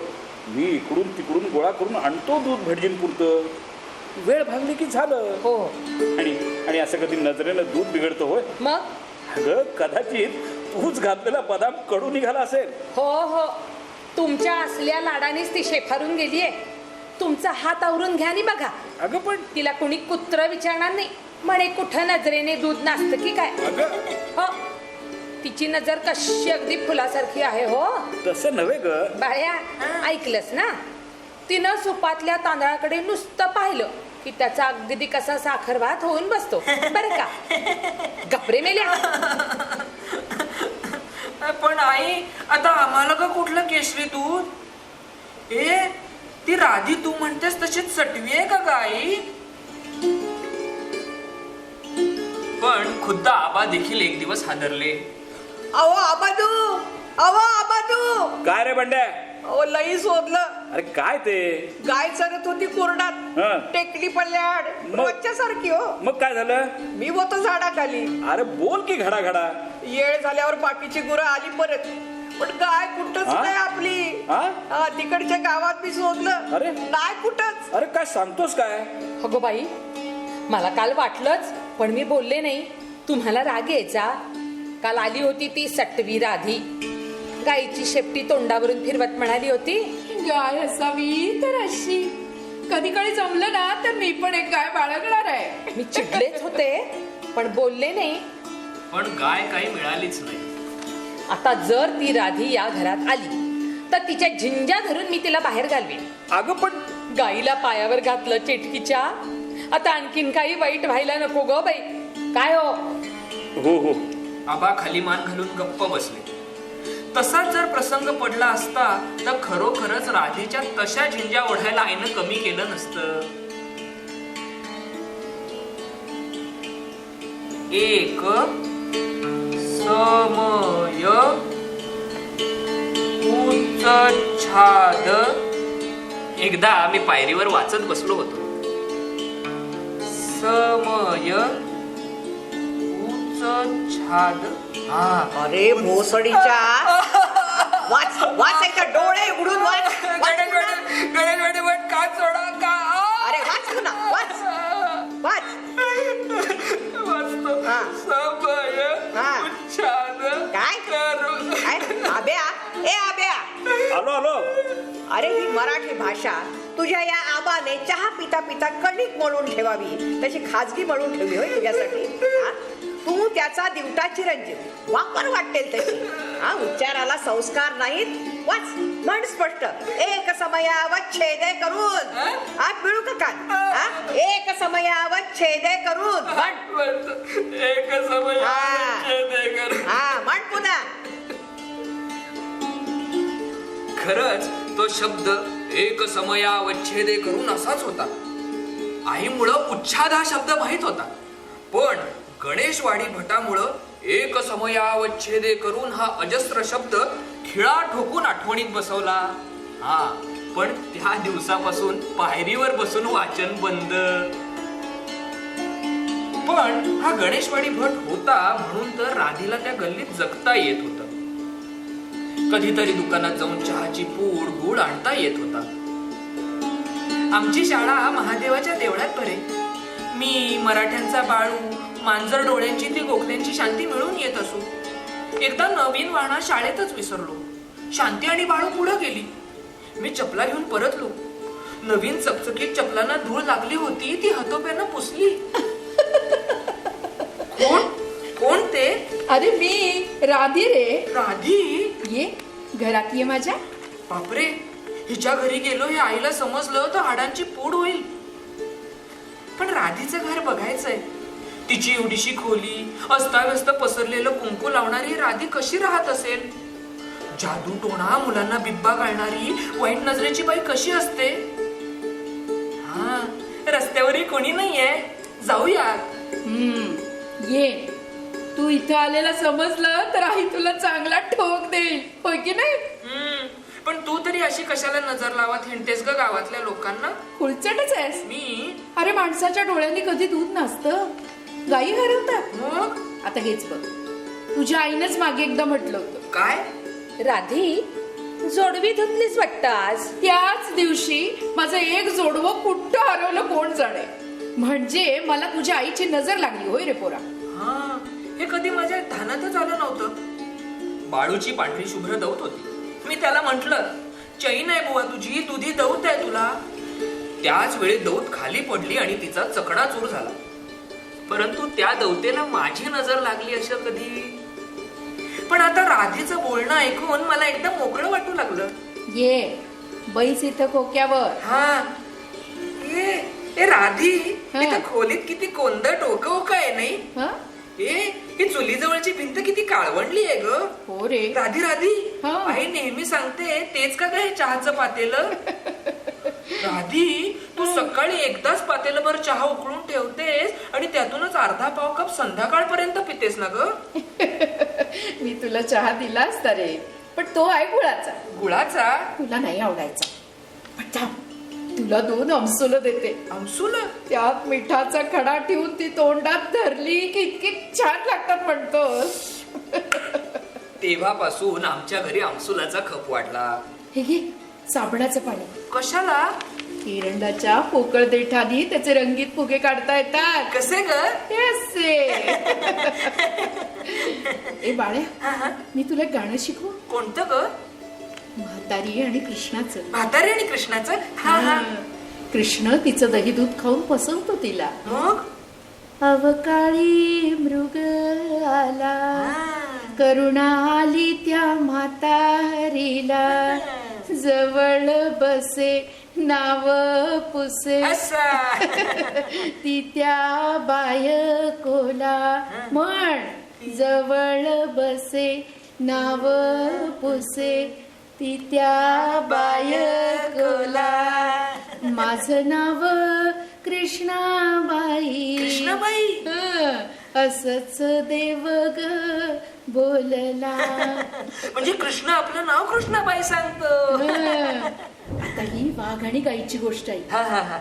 मी इकडून तिकडून गोळा करून आणतो दूध भटजींपुरतं. वेळ भागली की झालं. हो आणि आणि असं कधी नजरेनं दूध बिघडतं होय? मग अगं कदाचित तूच घातलेला बदाम कडू निघाला असेल. हो हो तुमच्या असल्या लाडानेच ती शेफारून गेलीये. तुमचा हात आवरून घ्या आणि बघा. अगं पण तिला कुणी कुत्र विचारणार नाही. म्हणे कुठं नजरेने दूध नाचतं की काय. अगं हो तिची नजर कशी अगदी फुलासारखी आहे हो. तसं नव्हे ग. बाळ्या ऐकलंस ना, तिनं सुपातल्या तांदळाकडे नुसतं पाहिलं की त्याचा अगदी कसा साखर भात होऊन बसतो बरं का. गपरे मेल्या. पण आई, आता आम्हाला का कुठलं केशरी दूध? ए, ती राधी तू म्हणतेस तशीच सटवी आहे का ग आई? पण खुद्द आबा देखील एक दिवस हादरले. अहो आबादू, अहो आबादू. काय रे बंड्या? अहो लई शोधलं. अरे काय ते? गाय चरत होती हं. कोरडात. टेकली पल्ल्याड मग? रोजच्या सारखी हो. मग काय झालं? मी होतो झाडाखाली. अरे बोल की घडा घडा. येळ झाल्यावर बाकीची गुरं आली परत. पण गाय कुठंच हा? नाही आपली. हा? हा, तिकडच्या गावात मी शोधलं. अरे? नाही कुठंच. अरे काय सांगतोस काय? अगो बाई मला काल वाटलंच पण मी बोलले नाही. तुम्हाला राग यायचा. काल आली होती ती सटवी राधी. गाईची शेपटी तोंडावरून फिरवत म्हणाली होती, गाय असावी तर अशी. कधी काळी जमलं ना तर मी पण एक गाय बाळगणार आहे. मी चिडलेच होते पण बोलले नाही. पण गाय काही मिळालीच नाही. आता जर ती राधी या घरात आली तर तिच्या झिंजा धरून मी तिला बाहेर घालवेन. अगं पण गाईला पायावर घातलं चिटकीच्या. आता आणखीन काही वाईट व्हायला नको ग बाई. काय हो? हो हो. आबा खाली मान घालून गप्प बसले. तसाच जर प्रसंग पडला असता तर खरोखरच राधेच्या तशा झिंजा ओढायला आईनं कमी केलं नसतं. एक समय उच्च छाद. एकदा मी पायरीवर वाचत बसलो होतो. समय उच्च छाद. हा अरे भोसडीच्या. वाच वाचायचा डोळे उघडून वाच. वाच पुन्हा. का सोडा का. अरे वाच पुन्हा वाच वाच. वाचतो. हा. समय हा. उच्छाद काय? करू. काय? आब्या, ए आब्या. आलो आलो. अरे ही मराठी भाषा तुझ्या या आबाने चहा पिता पिता कणिक मळून ठेवावी तशी खाजगी मळून ठेवली होय तुझ्यासाठी. हा? तू त्याचा दिवटा चिरंजीव वापर वाटेल तशी. हा उच्चाराला संस्कार नाहीत. वाच म्हण स्पष्ट. एक समयावच्छेदे करून. हा मिळू का कान? हा? एक समयावच्छेदे करून म्हण. एक समय हा. हा म्हण पुन्हा. खरंच तो शब्द एक समयावच्छेदे करून असाच होता. आईमुळं उच्छाद हा शब्द माहित होता. पण गणेशवाडी भटामुळं एक समयावच्छेदे करून हा अजस्र शब्द खिळा ठोकून आठवणीत बसवला. हा पण त्या दिवसापासून पायरीवर बसून वाचन बंद. पण हा गणेशवाडी भट होता म्हणून तर राधीला त्या गल्लीत जगता येत होतं. कधीतरी दुकानात जाऊन चहाची पूड गुळ आणता येत होता. आमची शाळा महादेवाच्या देवळात भरे. मी मराठ्यांचा बाळू, मांजर डोळ्यांची ती गोखल्यांची शांती मिळून येत असू. एकदा नवीन वाहना शाळेतच विसरलो. शांती आणि बाळू पुढे गेली. मी चपला घेऊन परतलो. नवीन चकचकीत चपलांना धूळ लागली होती, ती हातोप्यानं पुसली. कोण कोण ते? अरे मी राधी रे. राधी? ये घरात ये माझ्या. बापरे, हिच्या घरी गेलो हे आईला समजलं तर हाडांची पूड होईल. पण राधीचं घर बघायचंय. तिची एवढीशी खोली, अस्ताव्यस्त पसरलेलं कुंकू लावणारी राधी कशी राहत असेल? जादू टोणा, मुलांना बिब्बा घालणारी वाईट नजरेची बाई कशी असते? हा, रस्त्यावरही कोणी नाहीये, जाऊया. ये. तू इथं आलेला समजलं तर आई तुला चांगला ठोक देईल, होय की नाही? पण तू तरी अशी कशाला नजर लावत हिंडतेस ग गावातल्या लोकांना? फुलचटच आहेस. मी? अरे माणसाच्या डोळ्यांनी कधी दूध नसतं, गायी हरवतात. मग आता हेच बघ, तुझ्या आईनंच मागे एकदा म्हटलं होतं. काय? राधी, जोडवी धुतलीच वाटतं आज. त्याच दिवशी माझं एक जोडवं कुठं हरवलं कोण जाणे. म्हणजे मला तुझ्या आईची नजर लागली होय रे पोरा. हा, हे कधी माझ्या ध्यानातच आलं नव्हतं. बाळूची पांढरी शुभ्र दौत होती. मी त्याला म्हंटल, चैन आहे बुवा तुझी, दुधी दौत आहे तुला. त्याच वेळी दौत खाली पडली आणि तिचा चकडा चूर झाला. परंतु त्या दौतेला माझी नजर लागली असं कधी. पण आता राधीचं बोलणं ऐकून मला एकदम मोकळं वाटू लागलं. ये बैस इथं खोक्यावर. हा, ए राधी, हा. इथं खोलीत किती कोंदट डोकं आहे नाही? हा? ही चुलीजवळची भिंत किती काळवंडली आहे ग. हो रे. राधी राधी, हा. आई नेहमी सांगते तेच का काय चहाचं पातेलं? राधी, तू सकाळी एकदाच पातेलभर चहा उकळून ठेवतेस आणि त्यातूनच अर्धा पाव कप संध्याकाळपर्यंत पितेस ना ग? मी तुला चहा दिला असता रे, पण तो आहे गुळाचा. गुळाचा? तुला नाही आवडायचा. पण थांब, तुला 2 आमसुलं देते. आमसूल? त्यात मिठाचा खडा ठेवून ती तोंडात धरली की इतकी छान लागतात म्हणतोस. तेव्हापासून आमच्या घरी आमसुलाचा खप वाढला. हे घे साबणाचं पाणी. कशाला? एरंडाच्या पोकळ देठानी त्याचे रंगीत फुगे काढता येतात. कसे ग? असे. ए बाळ्या, मी तुला गाणं शिकवू? कोणतं ग? म्हातारी आणि कृष्णाचं. म्हातारी आणि कृष्णाचं? हा हा. कृष्ण तिचं दही दूध खाऊन फसवतो तिला. मग? अवकाळी मृग आला, करुणा आली त्या म्हातारीला, जवळ बसे नाव पुसे, असा. ती त्या बायकोला म्हण, जवळ बसे नाव पुसे, ती त्या बायकोला, माझं नाव कृष्णाबाई. कृष्णाबाई? असच देव ग बोलला. म्हणजे कृष्ण आपलं नाव कृष्णाबाई सांगतो. आता ही वाघ आणि गाईची गोष्ट आहे. हा हा हा.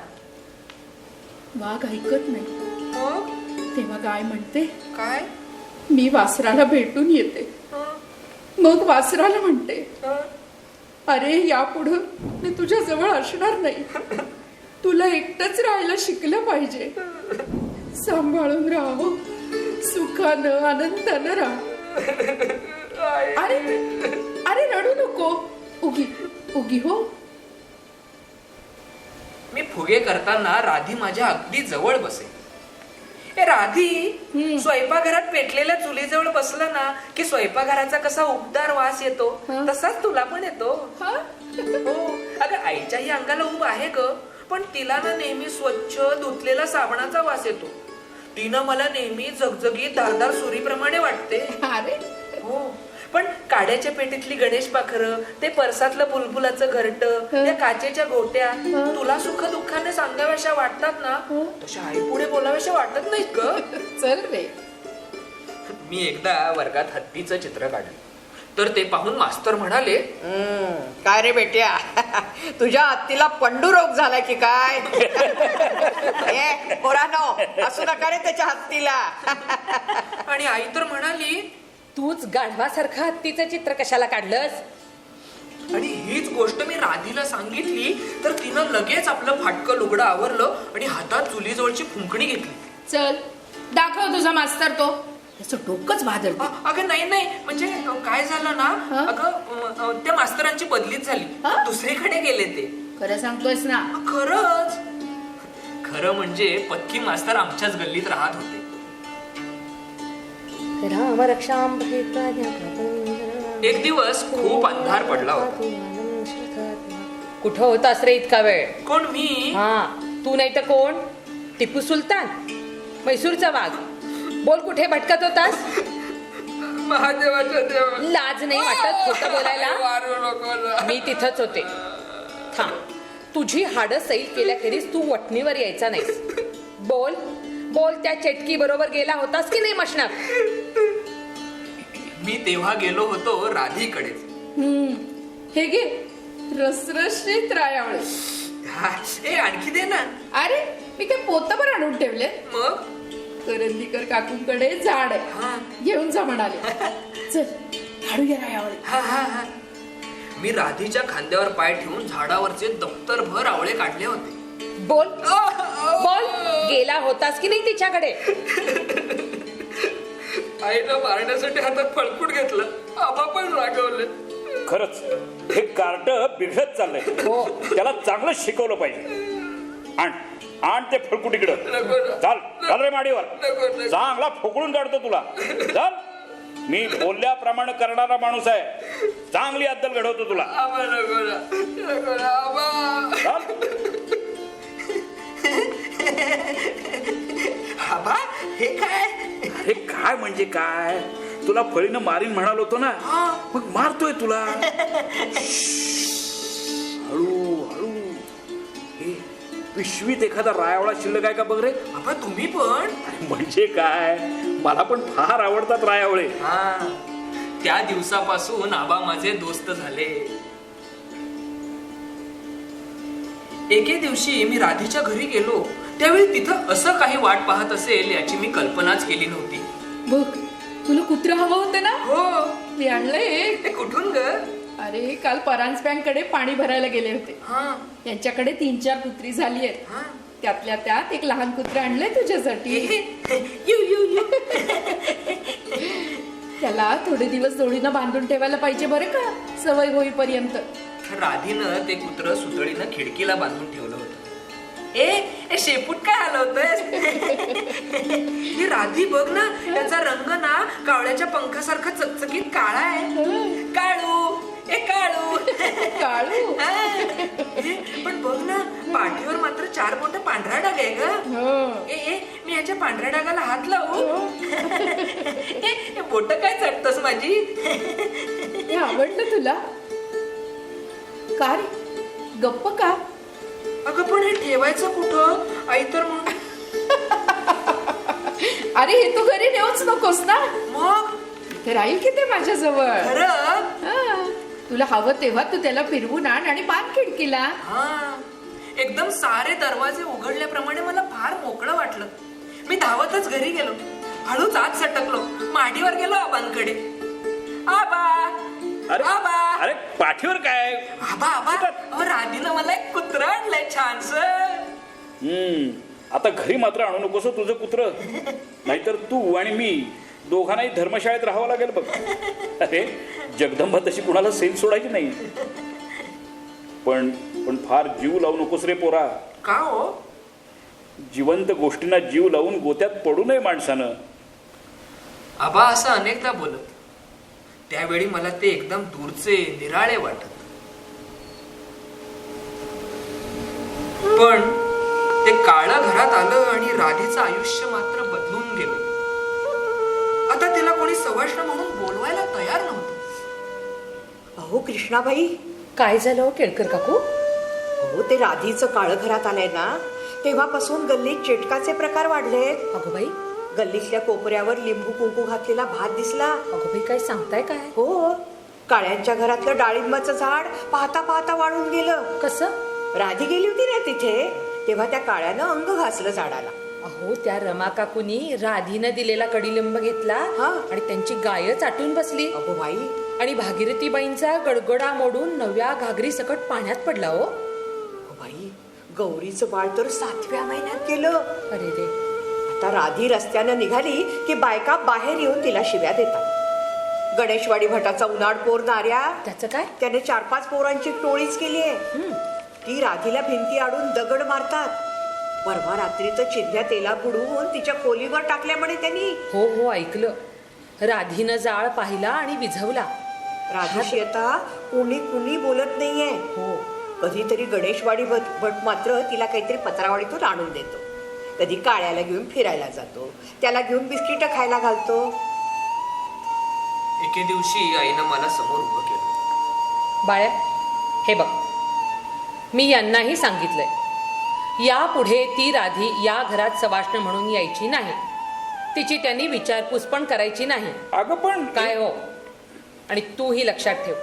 वाघ ऐकत नाही. मग? तेव्हा गाय म्हणते, काय? मी वासराला भेटून येते. मग वासराला म्हणते, अरे यापुढं मी तुझ्या जवळ असणार नाही, तुला एकटंच राहायला शिकलं पाहिजे. सांभाळून राहावं, सुखानं आनंदानं राहा. अरे अरे रडू नको, उगी उगी हो. मी फुगे करताना राधी माझ्या अगदी जवळ बसे. ए राधी, स्वयंपाकघरात पेटलेल्या चुलीजवळ बसला ना की स्वयंपाकघराचा कसा उबदार वास येतो, तसाच तुला पण येतो. हो, अगं आईच्याही अंगाला उब आहे ग, पण तिला ना नेहमी स्वच्छ धुतलेला साबणाचा वास येतो. तिनं मला नेहमी झगझगीत धारदार सुरीप्रमाणे वाटते. अरे हो, पण काड्याच्या पेटीतली गणेश पाखरं, ते परसातलं बुलबुलाचं घरट, त्या काचेच्या गोट्या तुला सुख दुःखाने सांगाव्याशा वाटतात ना, तशा आई पुढे बोलाव्याशा वाटत नाहीत ग. चल रे. मी एकदा वर्गात हत्तीचं चित्र काढलं, तर ते पाहून मास्तर म्हणाले, काय रे बेट्या, तुझ्या हत्तीला पंडू रोग झालाय की काय? पोरानो, असू नका रे त्याच्या हत्तीला. आणि आई तर म्हणाली, तूच गाढवासारखं हत्तीचं चित्र कशाला काढलंस? आणि हीच गोष्ट मी राधीला सांगितली तर तिनं लगेच आपलं फाटकं लुगडं आवरलं आणि हातात चुलीजवळची फुंकणी घेतली. चल दाखव तुझा मास्तर तो. त्याचं डोकंच भादळते. अगं नाही नाही, म्हणजे काय झालं ना, हा? अगं त्या मास्तरांची बदलीच झाली, हा? दुसरीकडे गेले ते. खरं सांगतोयस ना? खरंच. खरं म्हणजे पक्की मास्तर आमच्याच गल्लीत राहत होते. राम रक्षाम एक दिवस खूप अंधार पडला होता. कुठं होतास रे इतका वेळ? कोण मी? हा, तू नाही तर कोण? टिपू सुलतान, म्हैसूरचा वाघ. बोल, कुठे भटकत होतास? महादेवाच्या देवा. लाज नाही वाटत खोटं बोलायला? मारू नको ना. मी तिथंच होते. थांब, तुझी हाडं सैल केल्याखेरीज तू वटणीवर यायचा नाहीस. बोल बोल, त्या चेटकी बरोबर गेला होतास की नाही मशनात? मी तेव्हा गेलो होतो राधीकडेच. हे घे रसरशीत रायावळे. ए आणखी दे ना. अरे मी काय पोतभर आणून ठेवले. मग करंदीकर काकूंकडे झाड आहे, घेऊन जा म्हणाले. चल काढूया रायावळे. हा. मी राधीच्या खांद्यावर पाय ठेवून झाडावरचे दप्तरभर आवळे काढले होते. बोल बोल, गेला होतास की नाही तिच्याकडे? आईनं मारण्यासाठी हातात फळकूट घेतलं, आबा पण रागवले. खरंच हे कार्ट बिघडत चाललंय. हो. त्याला चांगलं शिकवलं पाहिजे. आण ते फळकुट इकडं. नको ना. चाल रे माडीवर. नको. चांगला फोकळून काढतो तुला. चाल. मी बोलल्याप्रमाणे करणारा माणूस आहे. चांगली अद्दल घडवतो तुला. आबा नको ना, आबा. चाल. आबा हे काय? अरे काय म्हणजे काय? तुला फळीनं मारीन म्हणालो होतो ना, मग मारतोय तुला. हळू हळू. हे पिशवीत एखादा रायावळा शिल्लक आहे का बघ रे. आबा तुम्ही पण? म्हणजे काय, मला पण फार आवडतात रायावळे. हा, त्या दिवसापासून आबा माझे दोस्त झाले. एके दिवशी मी राधीच्या घरी गेलो, त्यावेळी तिथं असं काही वाट पाहत असेल याची मी कल्पनाच केली नव्हती. बघ, तुला कुत्रा हवं होतं ना? हो. मी आणलंय. ते कुठून ग? अरे काल परांज बँक कडे पाणी भरायला गेले होते. हा. यांच्याकडे 3-4 कुत्री झाली आहेत. हा. त्यातल्या त्यात एक लहान कुत्र आणलंय तुझ्यासाठी. यू. त्याला थोडे दिवस जोडीनं बांधून ठेवायला पाहिजे बरं का, सवय होईपर्यंत. राधीनं ते कुत्र सुतळीनं खिडकीला बांधून ठेवलं होतं. ए शेपूट काय हलवतोय? ही राधी बघ ना, त्याचा रंग ना कावळ्याच्या पंखासारखा चकचकीत काळा आहे. काळू ए काळू. काळू. पण बघ ना, पाठीवर मात्र 4 बोट पांढरा डाग आहे ग. ए मी ह्याच्या पांढऱ्या डागाला हात लावू? बोट काय चटतस माझी? हे आवडलं तुला? का रे, गप्प का? अगं पण हे ठेवायचं कुठं? आई तर अरे हे तू घरी नेऊच नकोस ना. मग ते राहील की ते माझ्याजवळ. खरं? तुला हवं तेव्हा तू त्याला फिरवून आण आणि बांध खिडकीला. हा, एकदम सारे दरवाजे उघडल्याप्रमाणे मला फार मोकळं वाटलं. मी धावतच घरी गेलो, हळूच आत सटकलो, मांडीवर गेलो आबांकडे. आबा अरे आबा. अरे पाठीवर काय? आबा राधीनं मला एक कुत्र आणलंय छानस. आता घरी मात्र आणू नकोस तुझं कुत्र, नाहीतर तू आणि मी दोघांनाही धर्मशाळेत राहावं लागेल बघ. अरे जगदंबा तशी कुणाला सेल सोडायची नाही. पण फार जीव लावू नकोस रे पोरा. का हो? जिवंत गोष्टींना जीव लावून गोत्यात पडू नये माणसानं. आबा असं अनेकदा बोलत, त्यावेळी मला ते एकदम दूरचे निराळे वाटत. पण ते काळं घरात आलं आणि राधीचं आयुष्य मात्र बदलून गेलं. आता तिला कोणी सवाष्ण म्हणून बोलवायला तयार नव्हतं. अहो कृष्णाबाई, काय झालं केळकर काकू? हो ते राधीचं काळं घरात आलंय ना, तेव्हापासून गल्लीत चेटकाचे प्रकार वाढलेत. अगं बाई, गल्लीतल्या कोपऱ्यावर लिंबू कुंकू घातलेला भात दिसला. अगं बाई, काय सांगताय काय? हो, काळ्यांच्या घरातलं डाळिंबाचं झाड पाहता पाहता वाळून गेलं. कसं? राधी गेली होती ना तिथे, तेव्हा त्या काळ्यानं अंग घासलं झाडाला. अहो, त्या रमा काकूनी राधीनं दिलेला कडीलिंब घेतला आणि त्यांची गाय चाटून बसली. अगो बाई. आणि भागीरथीबाईंचा गडगडा मोडून नव्या घागरी सकट पाण्यात पडला. हो बाई, गौरीचं बाळ तर 7व्या महिन्यात गेलं. अरे रे. आता राधी रस्त्यानं निघाली की बायका बाहेर येऊन तिला शिव्या देतात. गणेशवाडी भटाचा उन्हाळ पोर नाऱ्या, त्याचं काय? त्याने 4-5 पोरांची टोळीच केली आहे. ती राधीला भिंती आडून दगड मारतात. परवा रात्रीचं चिंध्या तेला बुडवून तिच्या खोलीवर टाकल्या म्हणे त्यांनी. हो हो, ऐकलं. राधीनं जाळ पाहिला आणि विझवला. राधाशी आता कुणी बोलत नाहीये. हो. कधीतरी गणेशवाडी भट मात्र तिला काहीतरी पत्रावळीतून आणून देतो. कधी काळ्याला घेऊन फिरायला जातो, त्याला घेऊन बिस्किट खायला घालतो. एके दिवशी आईनं मला समोर उभं केलं. बाळ्या, हे बघ, मी यांनाही सांगितलंय, यापुढे ती राधी या घरात सवाष्ण म्हणून यायची नाही. तिची त्यांनी विचारपूस पण करायची नाही. अगं पण काय हो, आणि तूही लक्षात ठेव,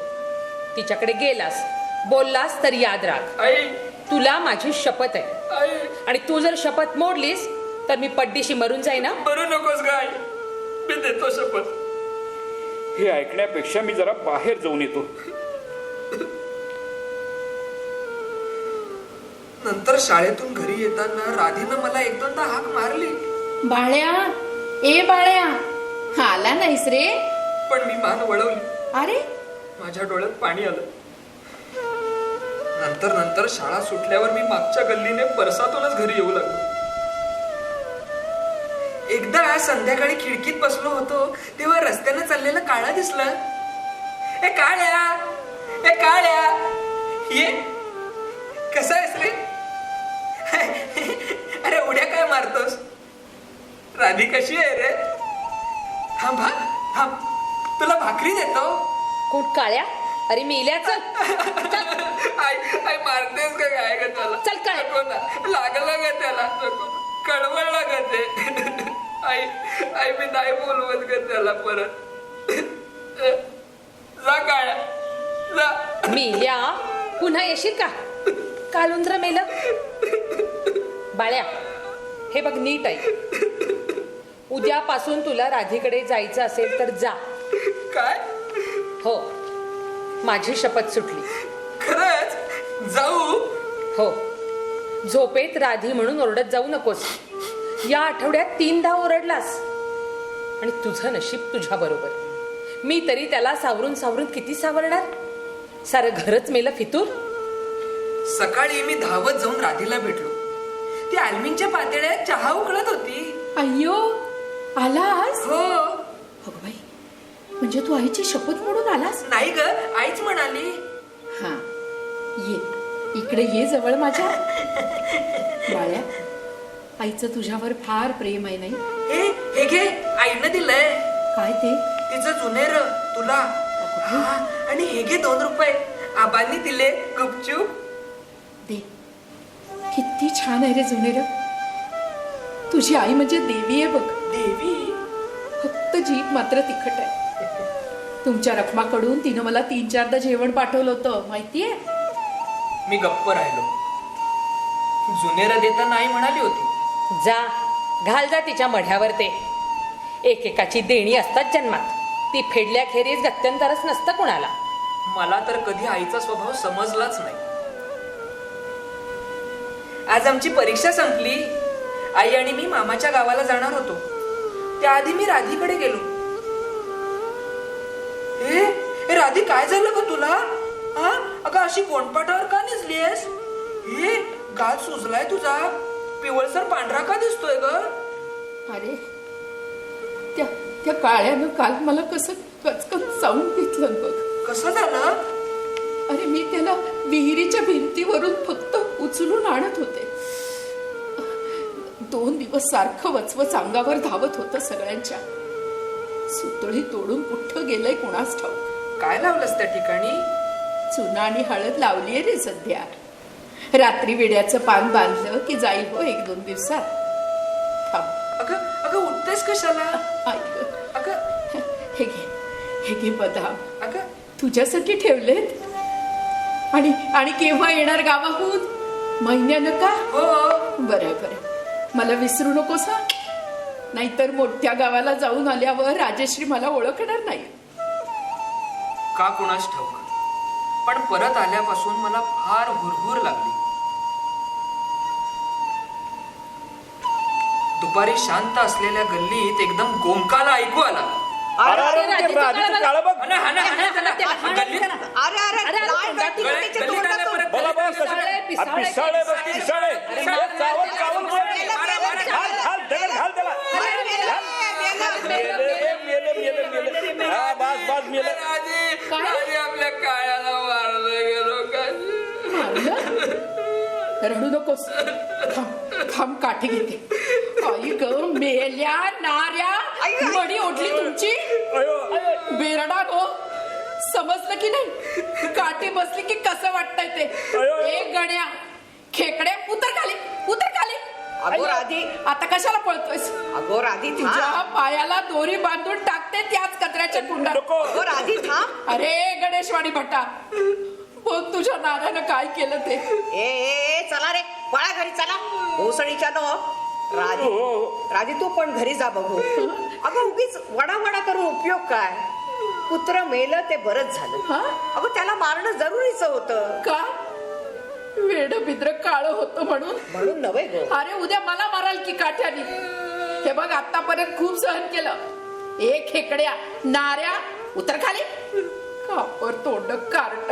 तिच्याकडे गेलास बोललास तर याद राख, आई, तुला माझी शपथ आहे. आई, आणि तू जर शपथ मोडलीस तर मी पड्डीशी मरून जाईन ना. बरू नकोस ग आई, मी देतो शपथ. हे ऐकण्यापेक्षा मी जरा बाहेर जाऊन येतो. नंतर शाळेतून घरी येताना राधीनं मला 1-2दा हाक मारली, बाळ्या, ए बाळ्या, आला नाहीस रे? पण मी मान वळवली. अरे माझ्या डोळ्यात पाणी आलं. नंतर शाळा सुटल्यावर मी मागच्या गल्लीने परसातूनच घरी येऊ लागलो. एकदा संध्याकाळी खिडकीत बसलो होतो तेव्हा रस्त्याने चाललेला काळा दिसला. ए काळ्या, ए काळ्या, ये, कसा आहेस रे? अरे उड्या काय मारतोस? राधी कशी आहे रे? थांब हा, थांब, तुला भाकरी देतो. कोण काळ्या? अरे मेल्याचं. आई, आई मारतेस का काय ग त्याला? चल काय? नको ना, लागला ग त्याला, नको, कळवळला ग ते. आई, आई मी नाही बोलवत ग त्याला परत. जा काळ्या, जा. मेल्या, पुन्हा येशील का? काळुंद्र मेलं. बाळ्या, हे बघ नीट आहे, उद्यापासून तुला राधीकडे जायचं असेल तर जा. काय? हो, माझी शपथ सुटली. खरंच जाऊ? हो, झोपेत राधी म्हणून ओरडत जाऊ नकोस. या आठवड्यात 3दा ओरडलास आणि तुझं नशीब तुझ्या बरोबर. मी तरी त्याला सावरून सावरून किती सावरणार? सारं घरच मेलं फितूर. सकाळी मी धावत जाऊन राधीला भेटलो. ती आलमीनच्या पातेल्यात चहा उकळत होती. अय्यो, आलास? हो. अगं बाई, म्हणजे तू आईची शपथ मोडून आलास? नाही ग, आईच म्हणाली. हा, ये इकडे ये जवळ माझ्या. बाळ्या, आईचं तुझ्यावर फार प्रेम आहे नाही? हे घे, आईनं दिलंय. काय ते? तिचं जुनेर तुला. हा, आणि हे घे 2 रुपये, आबांनी दिले गुपचूप. दे. किती छान आहे रे जुनेर. तुझी आई म्हणजे देवी आहे बघ. देवी? फक्त जीभ मात्र तिखट आहे. तुमच्या रखमाकडून तिनं मला 3-4दा जेवण पाठवलं होतं, माहितीये? मी गप्प राहिलो. जुनेर देता नाही म्हणाली होती. जा, घाल जा तिच्या मढ्यावर ते. एकेकाची देणी असतात जन्मात, ती फेडल्याखेरीज गत्यंतरच नसतं कुणाला. मला तर कधी आईचा स्वभाव समजलाच नाही. आज आमची परीक्षा संपली. आई आणि मी मामाच्या गावाला जाणार होतो. त्याआधी मी राधीकडे गेलो. ए राधी, काय झालं ग तुला? हा, अगं अशी गोंडपाटावर का निजलीयस? हे गाल सुजलाय तुझा, पिवळसर पांढरा का दिसतोय ग? अरे, त्या काळ्यानं काल मला कसं कचकच चावून घेतलं बघ. कसं झालं? अरे, मी त्याला विहिरीच्या भिंतीवरून फक्त उचलून आणत होते. 2 दिवस सारखं वचवच अंगावर धावत होतं सगळ्यांच्या. सुतळी तोडून कुठं गेलंय कुणास ठाऊक. काय लावलंस त्या ठिकाणी? चुना आणि हळद लावलीये रे सध्या. रात्री विड्याचं पान बांधलं की जाईल हो 1-2 दिवसात. थांब. अगं उठतेस कशाला? ऐक, अगं हे घे बदाम. अगं तुझ्यासाठी ठेवलेत. आणि केव्हा येणार गावाहून? महिन्यानं का? हो. बरं, मला विसरू नकोस हा. नाहीतर मोठ्या गावाला जाऊन आल्यावर राजश्री मला ओळखणार नाही. का कुणास ठाऊक, पण परत आल्यापासून मला फार हुरहुर लागली. दुपारी शांत असलेल्या गल्लीत एकदम गोमकाला ऐकू आला. अरे अरे ते राधीचं काळं बघ. हाना, हाना, हाना त्याला. गल्लीत अरे अरे लाल बाटी त्याच्या गल्लीत आल्या तोंडातून. परत. बघा बघा कसं पिसाळे, पिसाळे बघ पिसाळे. चावल चावल घाल घाल दगड घाल त्याला. मेले. हा बस बस मेले. राधी आपल्या काळ्याला मारलं गेलो काय. रडू नकोस. थांब काठी घेते. आई ग मेल्या नाऱ्या मडी ओढली तुमची. बेरडा गो समजलं की नाही. काठी बसली की कसं वाटतंय ते. एक गण्या खेकड्या उतर खाली उतर खाली. अगो राधी, आता कशाला पळतोयस. अगो राधी तुझ्या थांब. पायाला दोरी बांधून टाकते त्याच कचऱ्याच्या कुंडात. अगो राधी थांब. अरे गणेशवाडी भट्टा बघ तुझ्या नाऱ्यानं काय केलं ते. ए चला रे पळा घरी चला. भोसडीच्या नो राधी. राधी तू पण घरी जा बघू. अगं उगीच वडा करून उपयोग काय. कुत्र मेलं ते बरंच झालं. हा? अगं त्याला मारणं जरुरीच होतं. का वेड बिद्र काळ होतं म्हणून नव्हे गो. अरे उद्या मला माराल की काठ्यानी. हे बघ आतापर्यंत खूप सहन केलं. एक खेकड्या नाऱ्या उतर खाली. कापर तोंड कार्ट.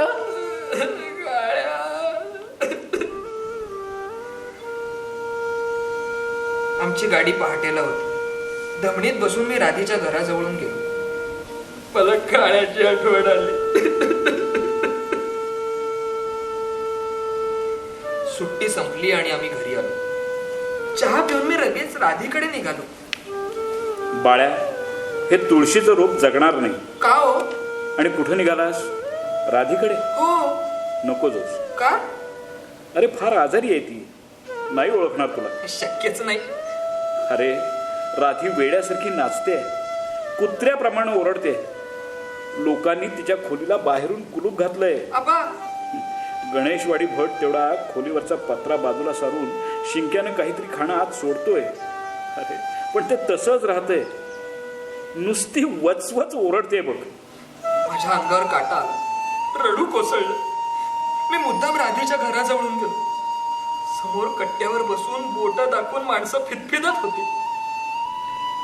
आमची गाडी पहाटेला होती. धमणीत बसून मी राधीच्या घराजवळून गेलो. मला काळ्याची आठवण आली. सुट्टी संपली आणि आम्ही घरी आलो. चहा पिऊन मी लगेच राधीकडे निघालो. बाळ्या हे तुळशीचं रोप जगणार नाही. का हो? आणि कुठं निघालास. राधीकडे. हो. नको जाऊस. का? अरे फार आजारी आहे ती. नाही ओळखणार तुला. शक्यच नाही. अरे राधी वेड्यासारखी नाचते. कुत्र्याप्रमाणे ओरडते. लोकांनी तिच्या खोलीला बाहेरून कुलूप घातलंय. आबा गणेशवाडी भट तेवढा खोलीवरचा पत्रा बाजूला सारून शिंक्यानं काहीतरी खाणं आत सोडतोय. अरे पण ते तसंच राहतंय. नुसती वचवच ओरडते बघ. माझ्या अंगावर काटा आला. रडू कोसळलं. मी मुद्दाम राधीच्या घराजवळून गेलो. समोर कट्ट्यावर बसून बोट दाखवून माणसं फितफितत होती.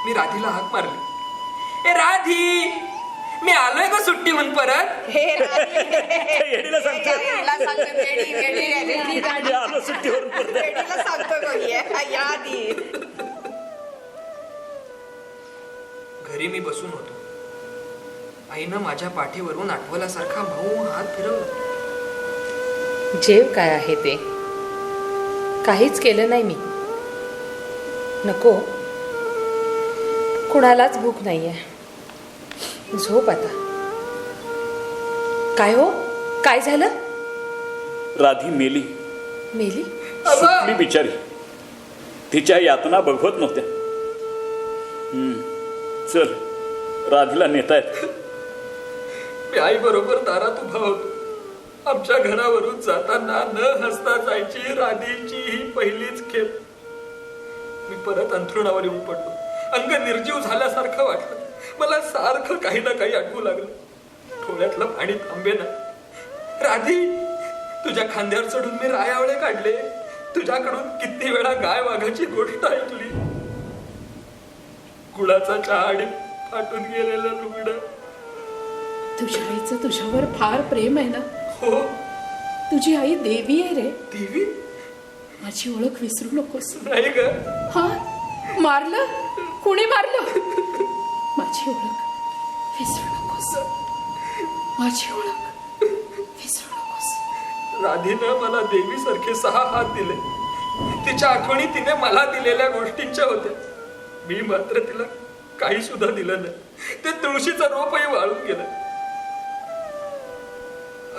मी राधीला हाक मारली. ए राधी मी आलोय का सुट्टी म्हणून परत. हे राधी. येडीला सांगतो. येडीला सांगतो, वेडी. मी आलो सुट्टीवरून परत. वेडीला सांगतो गो ये. या आधी. घरी मी बसून होतो. आईनं माझ्या पाठीवरून आठवल्यासारखा भाऊ हात फिरवला. जेव काय आहे ते. काहीच केलं नाही मी. नको कुणालाच भूक नाहीये. झोप आता. काय हो काय झालं. राधी मेली. मेली. सुटली बिचारी. तिच्या यातना बघवत नव्हत्या. चल राधीला नेतायत. मी आई बरोबर दारात उभा होतो. आमच्या घरावरून जाताना न हसता जायची राधीची ही पहिलीच खेप. मी परत अंथरुणावर येऊन पडलो. अंग निर्जीव झाल्यासारखं वाटलं. मला सारखं काही ना काही आठवू लागलं. डोळ्यातलं पाणी थांबेना. राधी तुझ्या खांद्यावर चढून मी रायावळे काढले. तुझ्याकडून किती वेळा गाय वाघाची गोष्ट ऐकली. गुळाचा चहा आणि फाटून गेलेलं लुगडं. तुझ्या आईचं तुझ्यावर फार प्रेम आहे ना. हो. तुझी आई देवी आहे रे. देवी. माझी ओळख विसरू नकोस. नाही ग. हा मारलं. कुणी मारलं. माझी ओळख विसरू नकोस. माझी ओळख विसरू नकोस. राधीनं मला देवीसारखे 6 हात दिले. तिच्या आठवणी तिने मला दिलेल्या गोष्टींच्या होत्या. मी मात्र तिला काही सुद्धा दिलं नाही. ते तुळशीचं रोपही वाळून गेलं.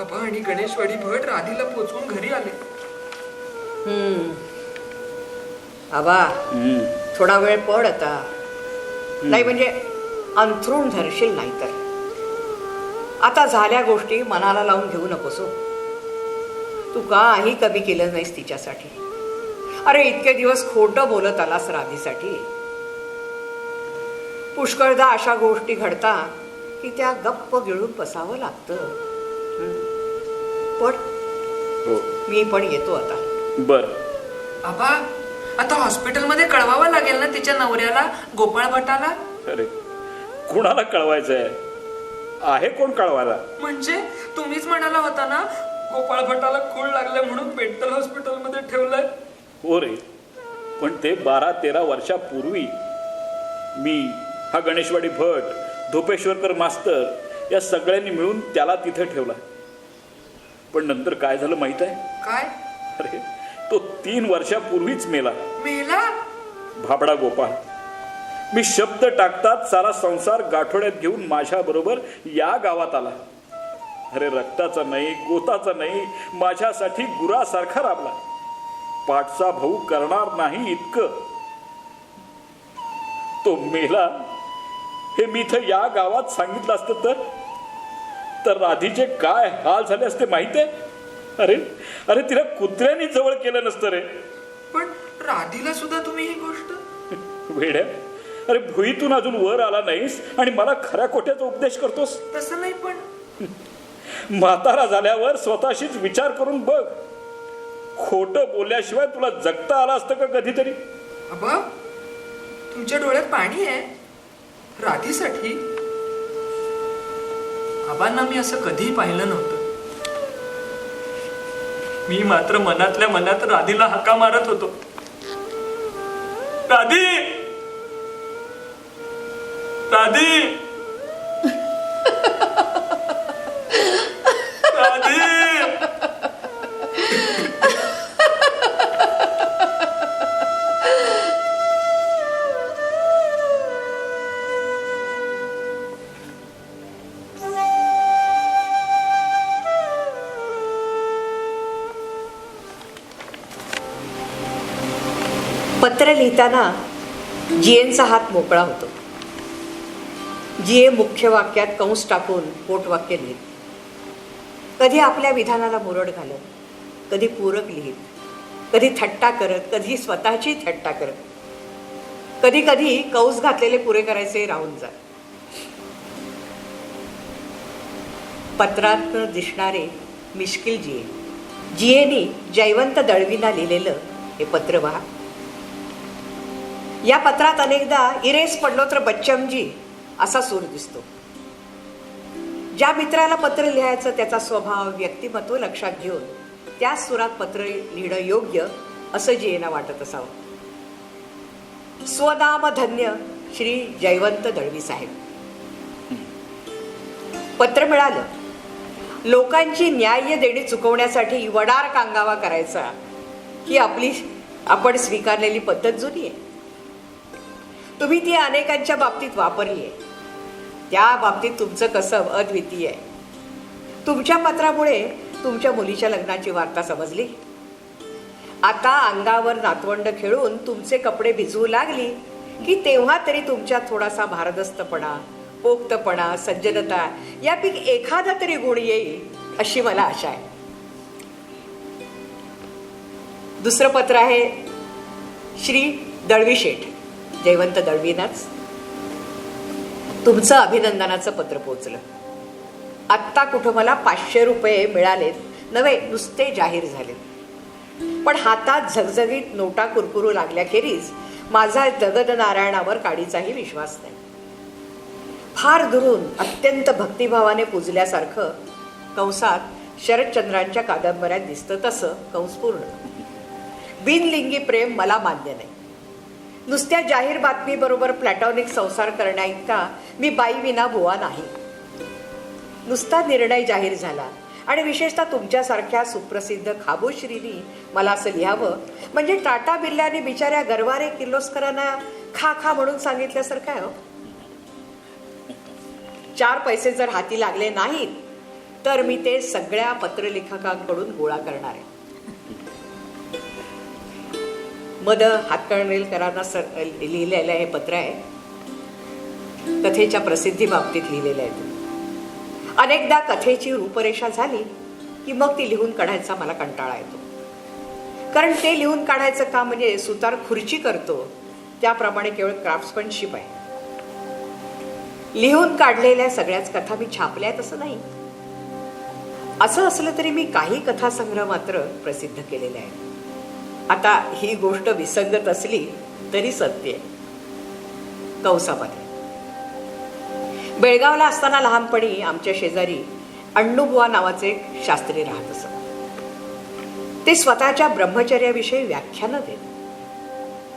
आबा आणि गणेशवाडी भट राधीला पोचवून घरी आले. आबा थोडा वेळ पड आता. नाही म्हणजे अंथरूण धरशील नाही तर. आता झाल्या गोष्टी मनाला लावून घेऊ नकोस. तू काही कमी केलं नाहीस तिच्यासाठी. अरे इतके दिवस खोटं बोलत आलास राधीसाठी. पुष्कळदा अशा गोष्टी घडतात की त्या गप्प गिळून बसावं लागतं. पण हो मी पण येतो आता. बर. आबा आता हॉस्पिटलमध्ये कळवावं लागेल ना तिच्या नवऱ्याला, गोपाळ भटाला. अरे कुणाला कळवायचंय? आहे कोण कळवायला? म्हणजे तुम्हीच म्हणाला होता ना गोपाळ भटाला खूळ लागले म्हणून मेंटल हॉस्पिटलमध्ये ठेवलंय. हो रे, पण ते 12-13 वर्षापूर्वी मी, हा गणेशवाडी भट, धोपेश्वरकर मास्तर या सगळ्यांनी मिळून त्याला तिथे ठेवला. पण नंतर काय झालं माहित आहे? काय? अरे तो 3 वर्षापूर्वीच मेला. मेला? भाबडा गोपाळ. मी शब्द टाकतात सारा संसार गाठोड्यात घेऊन माझ्या बरोबर या गावात आला. अरे रक्ताचा नाही, गोताचा नाही, माझ्यासाठी गुरासारखा राबला. पाठचा भाऊ करणार नाही इतकं. तो मेला हे मी इथं या गावात सांगितलं असतं तर राधीचे काय हाल झाले असते माहिती आहे? अरे अरे तिला कुत्र्याने जवळ केलं नसतं रे. पण राधीला सुद्धा तुम्ही ही गोष्ट? वेड्या, अरे भुईतून अजून वर आला नाहीस आणि मला खऱ्या खोट्याचा उपदेश करतोस? तसं नाही, पण म्हातारा झाल्यावर स्वतःशीच विचार करून बघ. खोटं बोलल्याशिवाय तुला जगता आलं असतं का कधीतरी? अबा, तुमच्या डोळ्यात पाणी आहे राधीसाठी. आबांना मी असं कधीही पाहिलं नव्हतं. मी मात्र मनातल्या मनात राधीला हाका मारत होतो. राधी, राधी, राधी. पत्र लिहिताना जीएनचा हात मोकळा होतो. जीए मुख्य वाक्यात कंस टाकून पोटवाक्य लिहित, कधी आपल्या विधानाला मुरड घालत, कधी पूरक लिहित, कधी थट्टा करत, कधी स्वतःची थट्टा करत, कधी कधी कंस घातलेले पुरे करायचे राहून जात. पत्रात दिसणारे मिश्किल जीए. जीएनी जयवंत दळवींना लिहिलेलं हे पत्र पहा. या पत्रात अनेकदा इरेस पडलो तर बच्चमजी असा सूर दिसतो. ज्या मित्राला पत्र लिहायचं त्याचा स्वभाव, व्यक्तिमत्व लक्षात घेऊन त्याच सुरात पत्र लिहिणं योग्य असं जीएना वाटत असावं. स्वनाम धन्य श्री जयवंत दळवी साहेब. पत्र मिळालं. लोकांची न्याय्य देणी चुकवण्यासाठी वडार कांगावा करायचा ही आपण स्वीकारलेली पद्धत जुनी आहे. तुम्ही ती अनेकांच्या बाबतीत वापरली आहे. त्या बाबतीत तुमचं कसब अद्वितीय आहे. तुमच्या पत्रामुळे तुमच्या मुलीच्या लग्नाची वार्ता समजली. आता अंगावर नातवंड खेळून तुमचे कपडे भिजवू लागली की तेव्हा तरी तुमच्यात थोडासा भारदस्तपणा, पोक्तपणा, सज्जनता यापैकी एखादा तरी गुण येईल अशी मला आशा आहे. दुसरं पत्र आहे श्री दळवी शेठ, जयवंत दळवींनाच. तुमचं अभिनंदनाचं पत्र पोचलं. आत्ता कुठं मला 500 रुपये मिळालेत नव्हे, नुसते जाहीर झाले. पण हातात झगझगीत नोटा कुरकुरू लागल्याखेरीज माझा जगद नारायणावर काडीचाही विश्वास नाही. फार दुरून अत्यंत भक्तिभावाने पूजल्यासारखं कंसात शरदचंद्रांच्या कादंबऱ्यात दिसतं तसं कंस पूर्ण. बिनलिंगी प्रेम मला मान्य नाही. नुसत्या जाहीर बातमीबरोबर प्लॅटॉनिक संसार करण्याइतका मी बाई विना बुवा नाही. नुसता निर्णय जाहीर झाला आणि विशेषतः तुमच्यासारख्या सुप्रसिद्ध खाबोश्रीनी मला असं लिहावं म्हणजे टाटा बिर्लानी बिचाऱ्या गरवारे किर्लोस्करांना खा खा म्हणून सांगितल्यासारखं आहे. 4 पैसे जर हाती लागले नाहीत तर मी ते सगळ्या पत्रलेखकांकडून गोळा करणार आहे. मद हातकणंगलेकरांना लिहिलेलं हे पत्र आहे. कथेच्या प्रसिद्धी बाबतीत लिहिलेलं आहे. अनेकदा कथेची रूपरेषा झाली की मग ती लिहून काढायचा मला कंटाळा येतो. कारण ते लिहून काढायचं काम म्हणजे सुतार खुर्ची करतो त्याप्रमाणे केवळ क्राफ्ट्समनशिप आहे. लिहून काढलेल्या सगळ्याच कथा मी छापल्या आहेत असं नाही. असं असलं तरी मी काही कथासंग्रह मात्र प्रसिद्ध केलेले आहे. आता ही गोष्ट विसंगत असली तरी सत्य आहे. कंसामध्ये बेळगावला असताना लहानपणी आमच्या शेजारी अण्णूबुवा नावाचे एक शास्त्री राहत असत. ते स्वतःच्या ब्रह्मचर्याविषयी व्याख्यानं देत.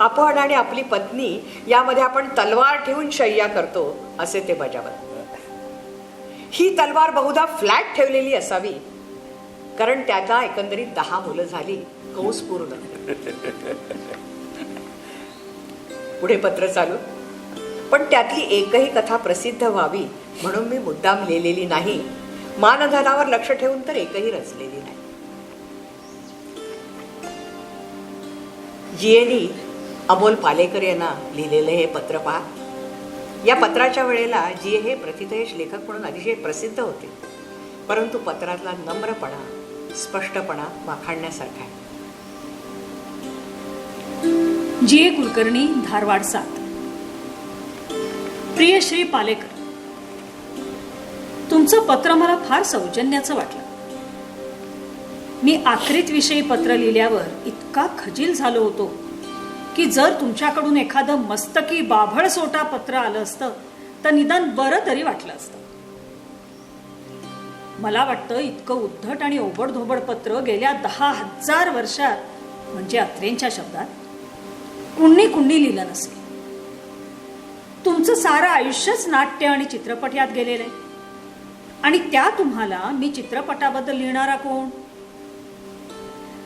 आपण आणि आपली पत्नी यामध्ये आपण तलवार ठेवून शय्या करतो असे ते बजावत. ही तलवार बहुधा फ्लॅट ठेवलेली असावी, कारण त्याला एकंदरीत 10 मुलं झाली. कंस पूर्ण. पुढे पत्र चालू. पण त्यातली एकही कथा प्रसिद्ध व्हावी म्हणून मी मुद्दाम लिहिलेली नाही. मानधनावर लक्ष ठेवून तर एकही रचलेली नाही. जीएनी अमोल पालेकर यांना लिहिलेलं हे पत्र पहा. या पत्राच्या वेळेला जी हे प्रथितयश लेखक म्हणून अतिशय प्रसिद्ध होते, परंतु पत्रातला नम्रपणा, स्पष्टपणा वाखाणण्यासारखा आहे. जी कुलकर्णी, धारवाड 7. प्रिय श्री पालेकर, तुमचं पत्र मला फार सौजन्याचं वाटलं. मी आखरीत विषयी पत्र लिहिल्यावर इतका खजील झालो होतो की जर तुमच्याकडून एखादं मस्तकी बाभळ सोटा पत्र आलं असतं तर निदान बरं तरी वाटलं असतं. मला वाटतं इतकं उद्धट आणि ओबडधोबड पत्र गेल्या 10,000 वर्षात, म्हणजे अत्रेंच्या शब्दात, कुणी लिहिलं नसेल. तुमचं सारं आयुष्यच नाट्य आणि चित्रपट यात गेलेलं आहे. आणि त्या तुम्हाला मी चित्रपटाबद्दल लिहिणारा कोण?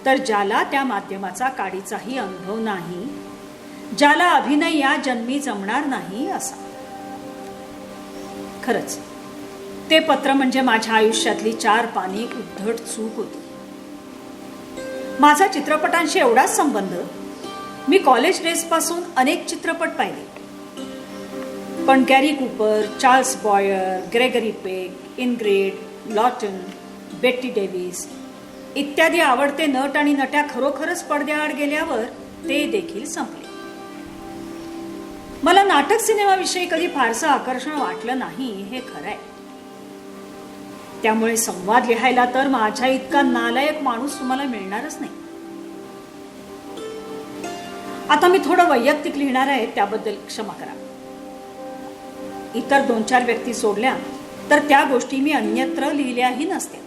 तर ज्याला त्या माध्यमाचा काडीचाही अनुभव नाही, ज्याला अभिनय या जन्मी जमणार नाही असा. खरंच ते पत्र म्हणजे माझ्या आयुष्यातली 4 पानी उद्धट चूक होती. माझा चित्रपटांशी एवढाच संबंध, मी कॉलेज डेज पासून अनेक चित्रपट पाहिले. पण Gary Cooper, Charles Boyer, Gregory Peck, Ingrid, Laughton, Bette Davis इत्यादी आवडते नट आणि नट्या खरोखरच पडद्याआड गेल्यावर ते देखील संपले. मला नाटक सिनेमाविषयी कधी फारसं आकर्षण वाटलं नाही, हे खरं आहे. त्यामुळे संवाद लिहायला तर माझ्या इतका नालायक माणूस तुम्हाला मिळणारच नाही. आता मी थोडं वैयक्तिक लिहिणार आहे, त्याबद्दल क्षमा करा. इतर 2-4 व्यक्ती सोडल्या तर त्या गोष्टी मी अन्यत्र लिहिल्याही नसत्या.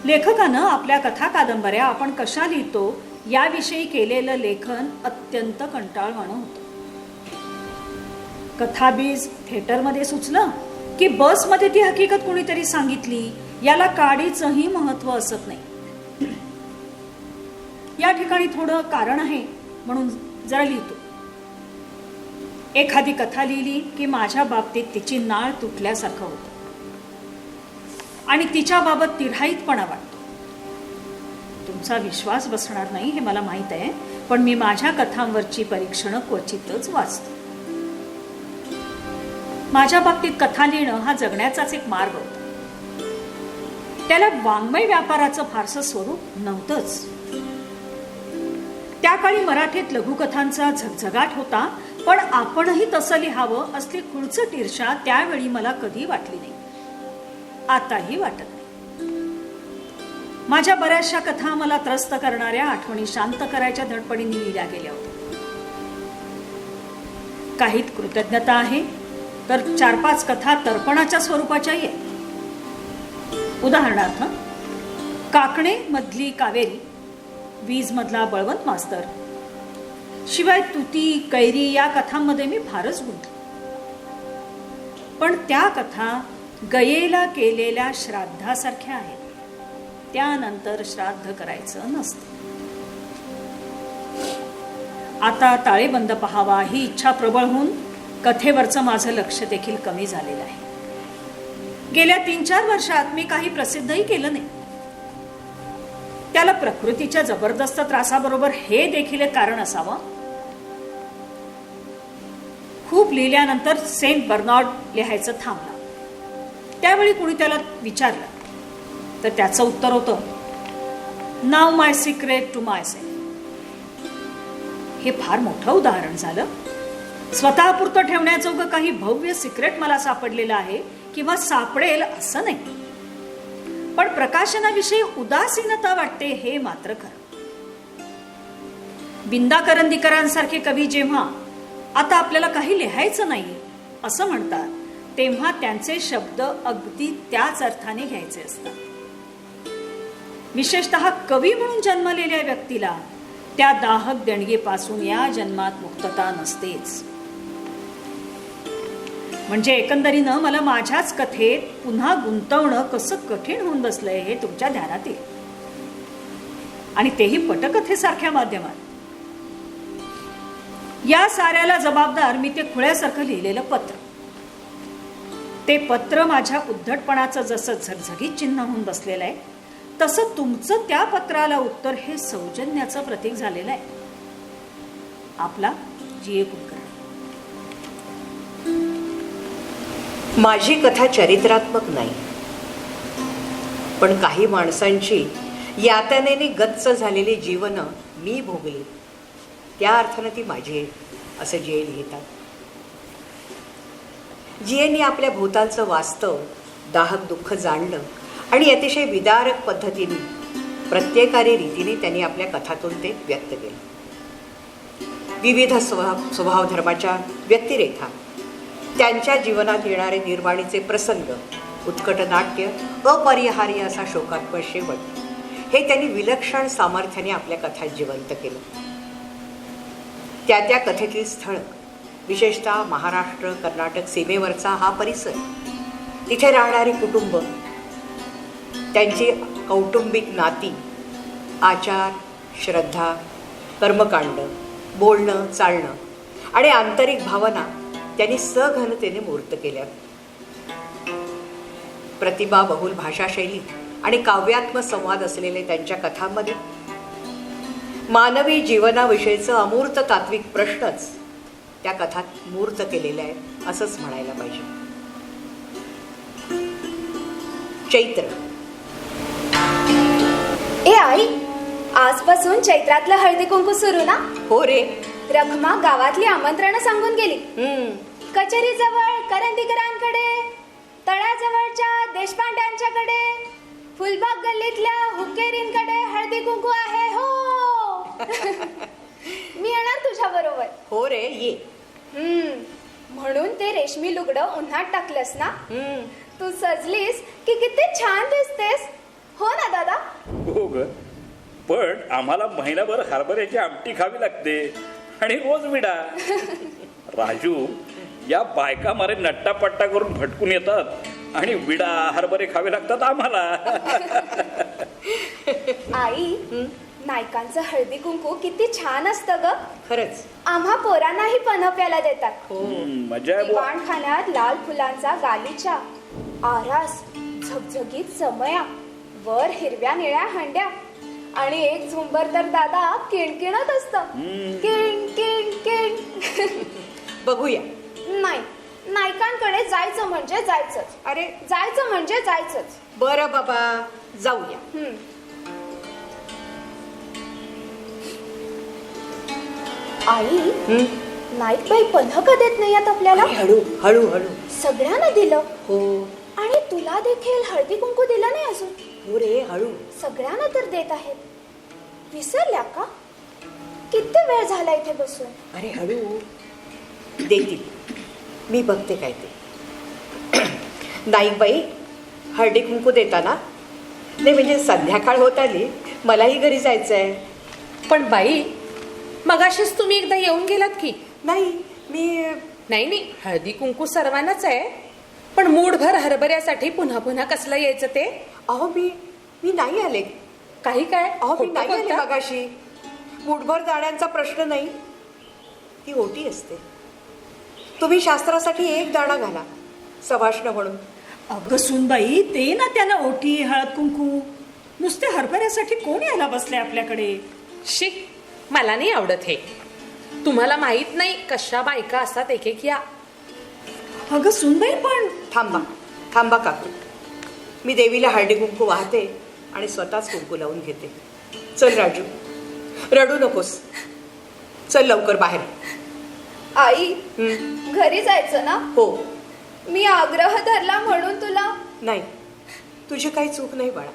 लेखकानं आपल्या कथा कादंबऱ्या आपण कशा लिहितो याविषयी केलेलं लेखन अत्यंत कंटाळवाणं होतं. कथाबीज थिएटरमध्ये सुचलं की बसमध्ये ती हकीकत कोणीतरी सांगितली, याला काडीचंही महत्व असत नाही. या ठिकाणी थोडं कारण आहे म्हणून जरा लिहितो. एखादी कथा लिहिली की माझ्या बाबतीत तिची नाळ तुटल्यासारखं होतं आणि तिच्याबाबत तिरहाईतपणा वाटतो. तुमचा विश्वास बसणार नाही हे मला माहित आहे, पण मी माझ्या कथांवरची परीक्षणं क्वचितच वाचतो. माझ्या बाबतीत कथा लिहिणं हा जगण्याचाच एक मार्ग होता. त्याला वाङ्मय व्यापाराचं फारसं स्वरूप नव्हतंच. त्या काळी मराठीत लघुकथांचा झगझगाट होता, पण आपणही तसं लिहावं असली खुळचट ईर्ष्या त्यावेळी मला कधी वाटली नाही, आताही वाटत नाही. माझ्या बऱ्याचशा कथा मला त्रस्त करणाऱ्या आठवणी शांत करायच्या धडपडीने लिहिल्या गेल्या होत्या. काहीत कृतज्ञता आहे तर 4-5 कथा तर्पणाच्या स्वरूपाच्याही आहेत. उदाहरणार्थ काकणे मधली कावेरी, वीज मधला बळवंत मास्तर, शिवाय तुती, कैरी या कथांमध्ये मी फारच गुंतले. पण त्या कथा गयेला केलेल्या श्राद्धासारख्या आहेत. त्यानंतर श्राद्ध करायचं नसतं. आता ताळेबंद पहावा ही इच्छा प्रबळ होऊन कथेवरचं माझं लक्ष देखील कमी झालेलं आहे. गेल्या 3-4 वर्षात मी काही प्रसिद्धही केलं नाही. त्याला प्रकृतीच्या जबरदस्त त्रासाबरोबर हे देखील एक कारण असावं. खूप लिहिल्यानंतर सेंट बर्नार्ड लिहायचं थांबलं. त्यावेळी कुणी त्याला विचारलं तर त्याचं उत्तर होतं, नाव माय सिक्रेट टू माय सेल्फ. हे फार मोठं उदाहरण झालं. स्वतःपुरतं ठेवण्याजोगं काही भव्य सिक्रेट मला सापडलेलं आहे किंवा सापडेल असं नाही, पण प्रकाशनाविषयी उदासीनता वाटते हे मात्र खरं. बिंदा करंदीकरांसारखे कवी जेव्हा आता आपल्याला काही लिहायचं नाही असं म्हणतात, तेव्हा त्यांचे शब्द अगदी त्याच अर्थाने घ्यायचे असतात. विशेषतः कवी म्हणून जन्मलेल्या व्यक्तीला त्या दाहक देणगीपासून या जन्मात मुक्तता नसतेच. म्हणजे एकंदरीनं मला माझ्याच कथेत पुन्हा गुंतवणं कसं कठीण होऊन बसलंय हे तुमच्या ध्यानात येईल, आणि तेही पटकथेसारख्या माध्यमात. या साऱ्याला जबाबदार मी ते खुळ्यासारखं लिहिलेलं पत्र. ते पत्र माझ्या उद्धटपणाचं जसं झगझगीत चिन्ह होऊन बसलेलं आहे, तसं तुमचं त्या पत्राला उत्तर हे सौजन्याचं प्रतीक झालेलं आहे. आपला जी.ए. कुलकर्णी. माझी कथा चरित्रात्मक नाही, पण काही माणसांची यातनेने गच्च झालेली जीवनं मी भोगली, त्या अर्थानं ती माझी आहे असं जी.ए. लिहितात. जी.ए.नी आपल्या भोवतालचं वास्तव, दाहक दुःख जाणलं आणि अतिशय विदारक पद्धतीने, प्रत्येकारी रीतीने त्यांनी आपल्या कथातून ते व्यक्त केलं. विविध स्वभाव धर्माच्या व्यक्तिरेखा, त्यांच्या जीवनात येणारे निर्वाणीचे प्रसंग, उत्कट नाट्य, अपरिहार्य असा शोकात्मक शेवट, हे त्यांनी विलक्षण सामर्थ्याने आपल्या कथात जिवंत केलं. त्या कथेतील स्थळ, विशेषतः महाराष्ट्र कर्नाटक सीमेवरचा हा परिसर, तिथे राहणारी कुटुंब, त्यांची कौटुंबिक नाती, आचार, श्रद्धा, कर्मकांड, बोलणं चालणं आणि आंतरिक भावना त्यांनी सघनतेने मूर्त केल्या. प्रतिभाबहुल भाषाशैली आणि काव्यात्मक संवाद असलेले त्यांच्या कथांमध्ये मानवी जीवनाविषयीचं अमूर्त तात्विक प्रश्नच त्या कथात मूर्त केलेले आहेत असंच म्हणायला पाहिजे. चैत्र. ए आई, आजपासून चैत्रातलं हळदी कुंकू सुरू ना? हो रे. रखमा गावातली आमंत्रणं सांगून गेली. कचेरीजवळ करंदीकरांकडे, तळ्याजवळच्या देशपांड्यांच्याकडे, फुलबाग गल्लीतल्या हुक्केरींकडे हळदी कुंकू आहे हो. मी येणार तुझ्या बरोबर. हो रे, ये. म्हणून ते रेशमी लुगडं उन्हात टाकलंस ना? तू सजलीस की किती छान दिसतेस. हो ना दादा? हो ग, पण आम्हाला महिनाभर हरभऱ्याची आमटी खावी लागते आणि रोज विडा. राजू, या बायका मारे नट्टापट्टा करून भटकून येतात आणि विडा हरभरे खावे लागतात आम्हाला. आई, नायकांचं हळदी कुंकू किती छान असतं ग. खरंच. आम्हा पोरांनाही पनप्याला देतात. मजा आहे बुवा. दिवाणखान्यात लाल फुलांचा गालीचा, आरास, झगझगीत समया, वर हिरव्या निळ्या हंड्या आणि एक झुंबर तर दादा किणकिणत असतं. किण किण किण. बघूया. नाही, नायकांकडे जायचं म्हणजे जायचंच. अरे, जायचं म्हणजे जायचंच. बरं बाबा, जाऊया. आई, नाईकबाई पन्ह का देत नाही आपल्याला? हळू हळू हळू. सगळ्यांना दिलं. हो. आणि तुला देखील हळदी कुंकू दिलं नाही अजून. हो रे, हळू. सगळ्यांना तर देत आहेत. विसरल्या का? किती वेळ झाला इथे बसून. अरे हळू. देतील, मी बघते काय ते. नाईकबाई, हळदी कुंकू देताना? नाही म्हणजे संध्याकाळ होत आली, मलाही घरी जायचं आहे. पण बाई, मगाशीच तुम्ही एकदा येऊन गेलात की? नाही, मी नाही, हळदी कुंकू सर्वांनाच आहे, पण मूडभर हरभऱ्यासाठी पुन्हा पुन्हा कसलं यायचं ते? अहो मी नाही आले. काही काय? अहो मी खोटं नाही आले बोलता? मगाशी. मूठभर दाण्यांचा प्रश्न नाही, ती ओटी असते. तुम्ही शास्त्रासाठी एक दाणा घाला सवाष्ण म्हणून. अगं सुनबाई, ते ना त्यांना ओटी हळद कुंकू. नुसते हरभऱ्यासाठी कोण यायला बसले आपल्याकडे? शिक, मला नाही आवडत हे. तुम्हाला माहित नाही कशा बायका असतात एक एक या. अगं सुनबाई, पण थांबा काकू. मी देवीला हळदी कुंकू वाहते आणि स्वतःच कुंकू लावून घेते. चल राजू, रडू नकोस. चल लवकर बाहेर. आई, घरी जायचं ना? हो. मी आग्रह धरला म्हणून तुला? नाही, तुझी काही चूक नाही बाळा.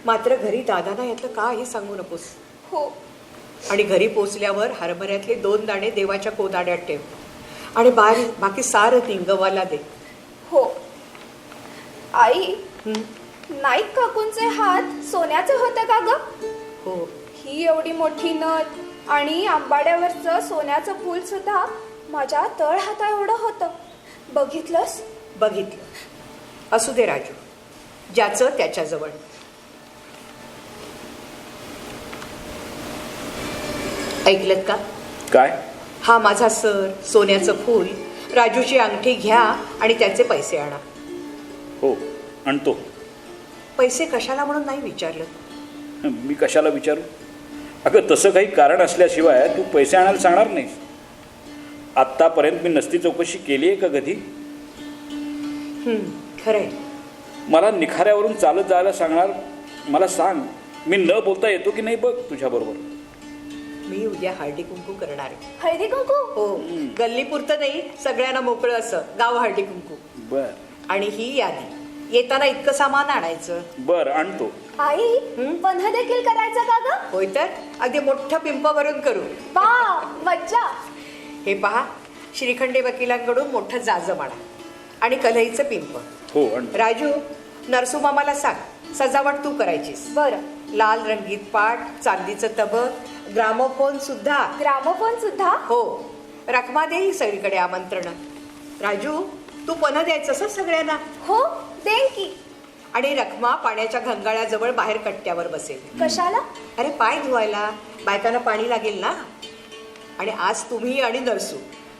मात्र घरी दादांना यातलं काही सांगू नकोस. हो, आणि घरी पोचल्यावर हरभऱ्यातले 2 दाणे देवाच्या कोदाड्यात ठेव आणि बाकी सारं तिंगवाला दे. हो. आई, हं? नाईक काकूंचे हात सोन्याचे होते का ग? हो. ही एवढी मोठी नथ आणि आंबाड्यावरचं सोन्याचं फूल सुद्धा माझ्या तळ हाता एवढं होतं. बघितलंस? बघितलं. असू दे राजू, ज्याचं त्याच्याजवळ. ऐकलत का? काय? हा माझा सर, सोन्याचं फूल, राजूची अंगठी घ्या आणि त्याचे पैसे आणा. हो, आणतो. पैसे कशाला म्हणून नाही विचारलं. मी कशाला विचारू? अगं, तसं काही कारण असल्याशिवाय तू पैसे आणायला सांगणार नाहीस. आत्तापर्यंत मी नसती चौकशी केली आहे का कधी? खरंय. मला निखाऱ्यावरून चालत जायला सांगणार, मला सांग, मी न बोलता येतो की नाही बघ तुझ्याबरोबर. मी उद्या हळदी कुंकू करणार आहे. हळदी कुंकू? हो, गल्लीपुरतं नाही, सगळ्यांना मोकळं असं गाव हळदी कुंकू. बर आणि ही यादी, येताना इतकं सामान आणायचं. बर, आणतो. आई, पन्हा देखील करायचं का ग? होय तर, अगदी मोठं पिंप भरून करू. वा, मज्जा. हे पहा, श्रीखंडे वकिलांकडून मोठं जाजम आणा आणि कलईचं पिंप. हो, आणतो. राजू, नरसू मामाला सांग, सजावट तू करायचीस. बरं. लाल रंगीत पाट, चांदीचं तबक, ग्रामोफोन सुद्धा. ग्रामोफोन सुद्धा? हो, रखमा देईल सगळीकडे आमंत्रण. राजू, तू पन्हा द्यायचं सगळ्यांना. हो, देईन की. आणि रखमा पाण्याच्या घंगाळ्याजवळ बाहेर कट्ट्यावर बसेल. कशाला? अरे, पाय धुवायला, बायकांना पाणी लागेल ना. आणि आज तुम्ही आणि नरसू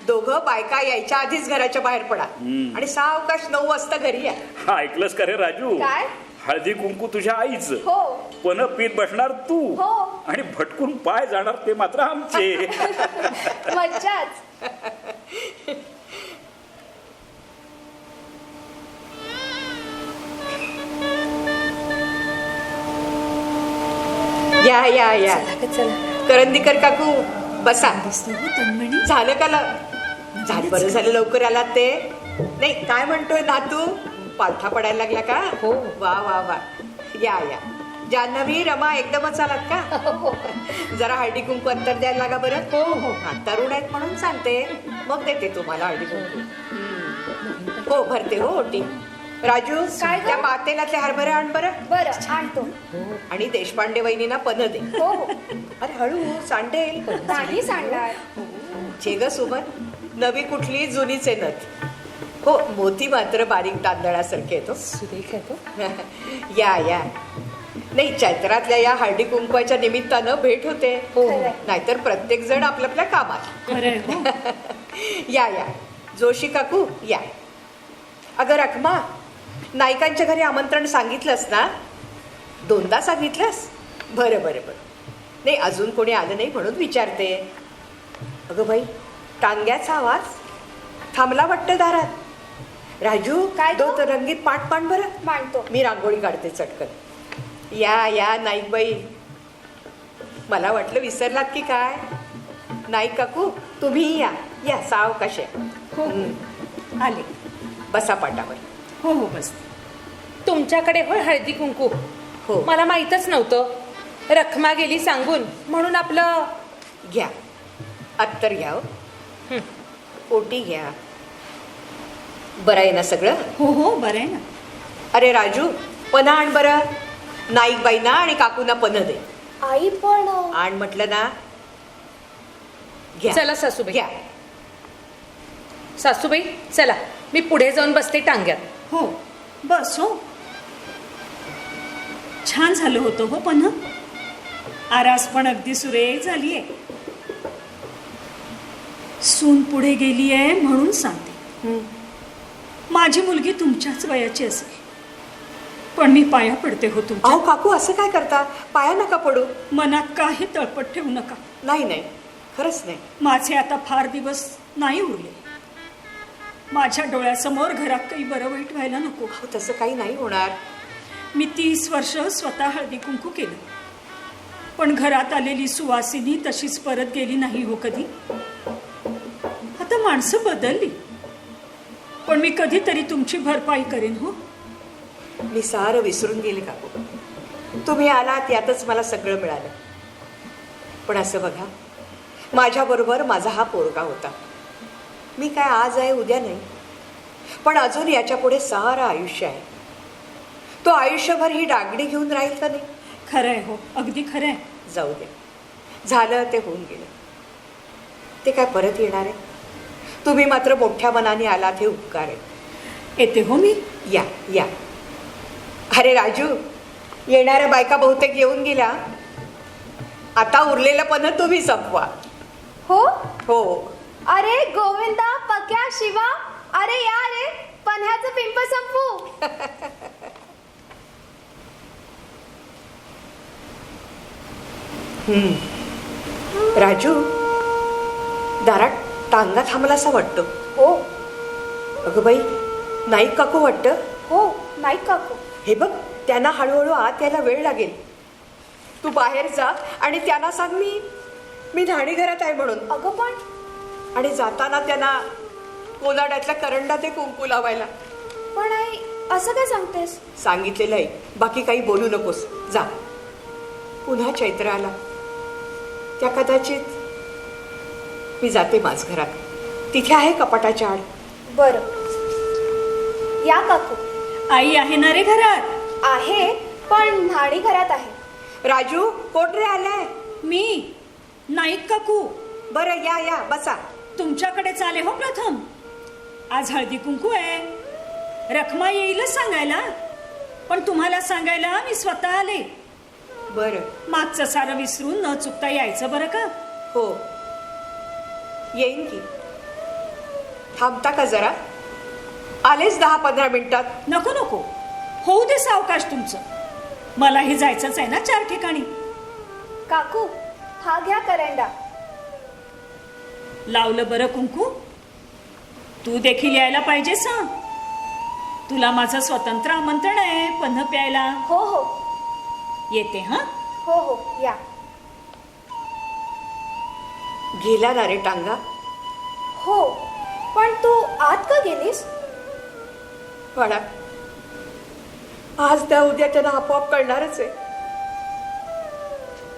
दोघं बायका यायच्या आधीच घराच्या बाहेर पडा आणि सावकाश 9 वाजता घरी या. हा, ऐकलंस का रे राजू? काय? हळदी कुंकू तुझ्या आईचं, हो. पण पीत बसणार तू, हो. आणि भटकून पाय जाणार ते मात्र आमचे. मज्जाच. या या या. करंदीकर काकू, बसा. झालं का? झालं, बरं झालं लवकर आलात ते. नाही, काय म्हणतोय नातू, पालथा पडायला लागला का? हो. वा वा वा. या या. जान्हवी, रमा, एकदमच आलात का? जरा हळदी कुंकू अंतर द्यायला लागा बरं. हो हो. हा, तरुण आहेत म्हणून सांगते, मग देते तुम्हाला हळदी कुंकू. हो, भरते हो ओटी. राजू, काय गं? त्या पातेल्यातले हरभरे आण बरं. बरं, आणतो. आणि देशपांडे वहिनींना पन्ह दे. हो हो. अरे हळू, सांडेल. नाही सांगणार. छे ग सुमन, नवी कुठली जुनीच आहे नथ. हो, मोती मात्र बारीक तांदळासारखे येतो. सुरेख आहे तो. या या. नाही, चैत्रातल्या या हळदी कुंकवाच्या निमित्तानं भेट होते. हो. नाहीतर प्रत्येक जण आपल्या आपल्या कामात. खरंय हो. या या. जोशी काकू, या. अगं रखमा, नायकांच्या घरी आमंत्रण सांगितलंस ना? 2दा सांगितलंस? बरं बरं बरं. नाही, अजून कोणी आलं नाही म्हणून विचारते. अगं बाई, टांग्याचा आवाज थांबला वाटतं दारात. राजू, काय गं? 2 रंगीत पाट पाण बरं. मांडतो. मी रांगोळी काढते चटकन. या या नाईक बाई. मला वाटलं विसरलात की काय. नाईक काकू, तुम्ही या या, सावकाश या. हो आले. बसा पाटावर. हो हो, बस. तुमच्याकडे होय हळदी कुंकू? हो. मला माहीतच नव्हतं. रखमा गेली सांगून, म्हणून आपलं. घ्या, अत्तर घ्या. ओटी घ्या. बरं आहे ना सगळं? हो हो, बरं आहे ना. अरे राजू, पन्हा आण बरं. नाईक बाईंना आणि काकूंना पन्ह दे. आई पण. आण म्हटलं ना. घ्या. चला सासूबाई. घ्या. सासूबाई, चला, मी पुढे जाऊन बसते टांग्यात. हो, बस. हो, छान झालं होतं हो पण. आरास पण अगदी सुरेख झालीये. सून पुढे गेली आहे म्हणून सांगते. माझी मुलगी तुमच्याच वयाची असेल, पण मी पाया पडते हो तुमच्या. अहो काकू, असं काय करता? पाया नका पडू. मनात काही तळपट ठेवू नका. नाही नाही, खरंच नाही. माझे आता फार दिवस नाही उरले. माझ्या डोळ्यासमोर घरात काही बरं वाईट व्हायला नको. अहो, तसं काही नाही होणार. मी 30 वर्ष स्वतः हळदी कुंकू केलं, पण घरात आलेली सुवासिनी तशीच परत गेली नाही हो कधी. आता माणसं बदलली, पण मी कधीतरी तुमची भरपाई करेन हो. मी सारं विसरून गेले काकू. तुम्ही आलात यातच मला सगळं मिळालं. पण असं बघा, माझ्याबरोबर माझा हा पोरगा होता. मी काय आज आहे उद्या नाही, पण अजून याच्या पुढे सारं आयुष्य आहे. तो आयुष्यभर ही डागणी घेऊन राहील का नाही? खरंय हो, अगदी खरंय. जाऊ दे, झालं ते होऊन गेलं. ते काय परत येणार आहे? तुम्ही मात्र मोठ्या मनाने आलात हे उपकार आहे. येते हो मी. या या. अरे राजू, येणाऱ्या बायका बहुतेक येऊन गेल्या. आता उरलेलं पण तुम्ही संपवा. हो हो. अरे गोविंदा, पक्या, शिवा, अरे या रे, पन्ह्याचं पिंप संपू. राजू, दारात टांगा थांबला असा वाटतं. हो अगं बाई, नाईक काकू वाटतं. हो, नाही काकू. हे बघ, त्यांना हळूहळू आत यायला वेळ लागेल. तू बाहेर जा आणि त्यांना सांग मी न्हाणी घरात आहे म्हणून. अगं पण आणि जाताना त्यांना कोलाड्यातल्या करंडा ते कुंकू लावायला. पण आई, असं काय सांगतेस? सांगितलेलं आहे, बाकी काही बोलू नकोस. जा. पुन्हा चैत्र आला त्या कदाचित मी जाते माझ घरात. तिथे आहे कपाटाच्या आड. बर, या काकू. आई आहे ना रे घरात? आहे, पण न्हाणी घरात आहे. राजू, कोण रे आलाय? मी, नाईक काकू. बरं, या या, बसा. तुमच्याकडे चाले हो प्रथम. आज हळदी कुंकू आहे. रखमा येईलच सांगायला, पण तुम्हाला सांगायला मी स्वतः आले. बरं. मागचं सारं विसरून न चुकता यायचं बरं का? हो, येईन की. थांबता का जरा? आलेच 10-15 मिनिटात. नको नको, होऊ दे सावकाश तुमचं. मलाही जायचंच आहे ना 4 ठिकाणी. काकू, हा घ्या करंडा. लावलं बरं कुंकू? तू देखील यायला पाहिजे सांग. तुला माझं स्वतंत्र आमंत्रण आहे पन्ह प्यायला. हो हो. येते हा. हो हो, या. गेला ना रे टांगा? हो, पण तू आत का गेलीस? म्हणा, आज त्या उद्या त्यांना आपोआप कळणारच आहे.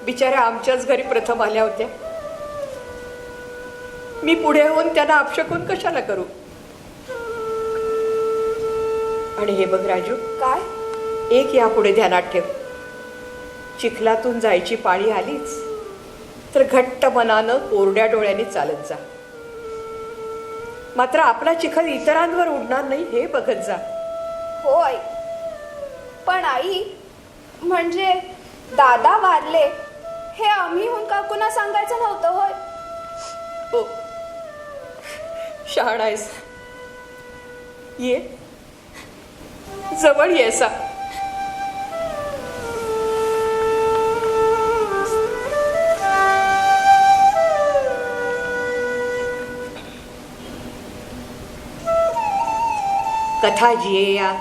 बिचाऱ्या आमच्याच घरी प्रथम आल्या होत्या. मी पुढे होऊन त्यांना अपशकून कशाला करू? आणि हे बघ राजू, काय? एक यापुढे ध्यानात ठेव. चिखलातून जायची पाळी आलीच तर घट्ट मनानं कोरड्या डोळ्यांनी चालत जा. मात्र आपला चिखल इतरांवर उडणार नाही हे बघत जा. हो आई. पण आई, म्हणजे दादा वारले हे आम्हीहून काकूंना सांगायचं नव्हतं होय? हो, शहाणा आहेस. ये, जवळ ये सा. कथा जिये या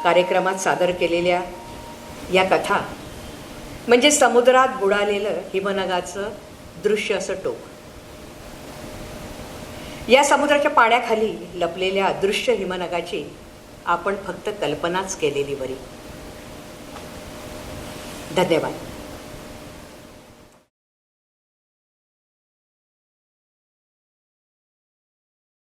कार्यक्रमात सादर केलेल्या या कथा म्हणजे समुद्रात बुडालेलं हिमनगाचं दृश्य असं टोक. या समुद्राच्या पाण्याखाली लपलेल्या अदृश्य हिमनगाची आपण फक्त कल्पनाच केलेली बरी. धन्यवाद.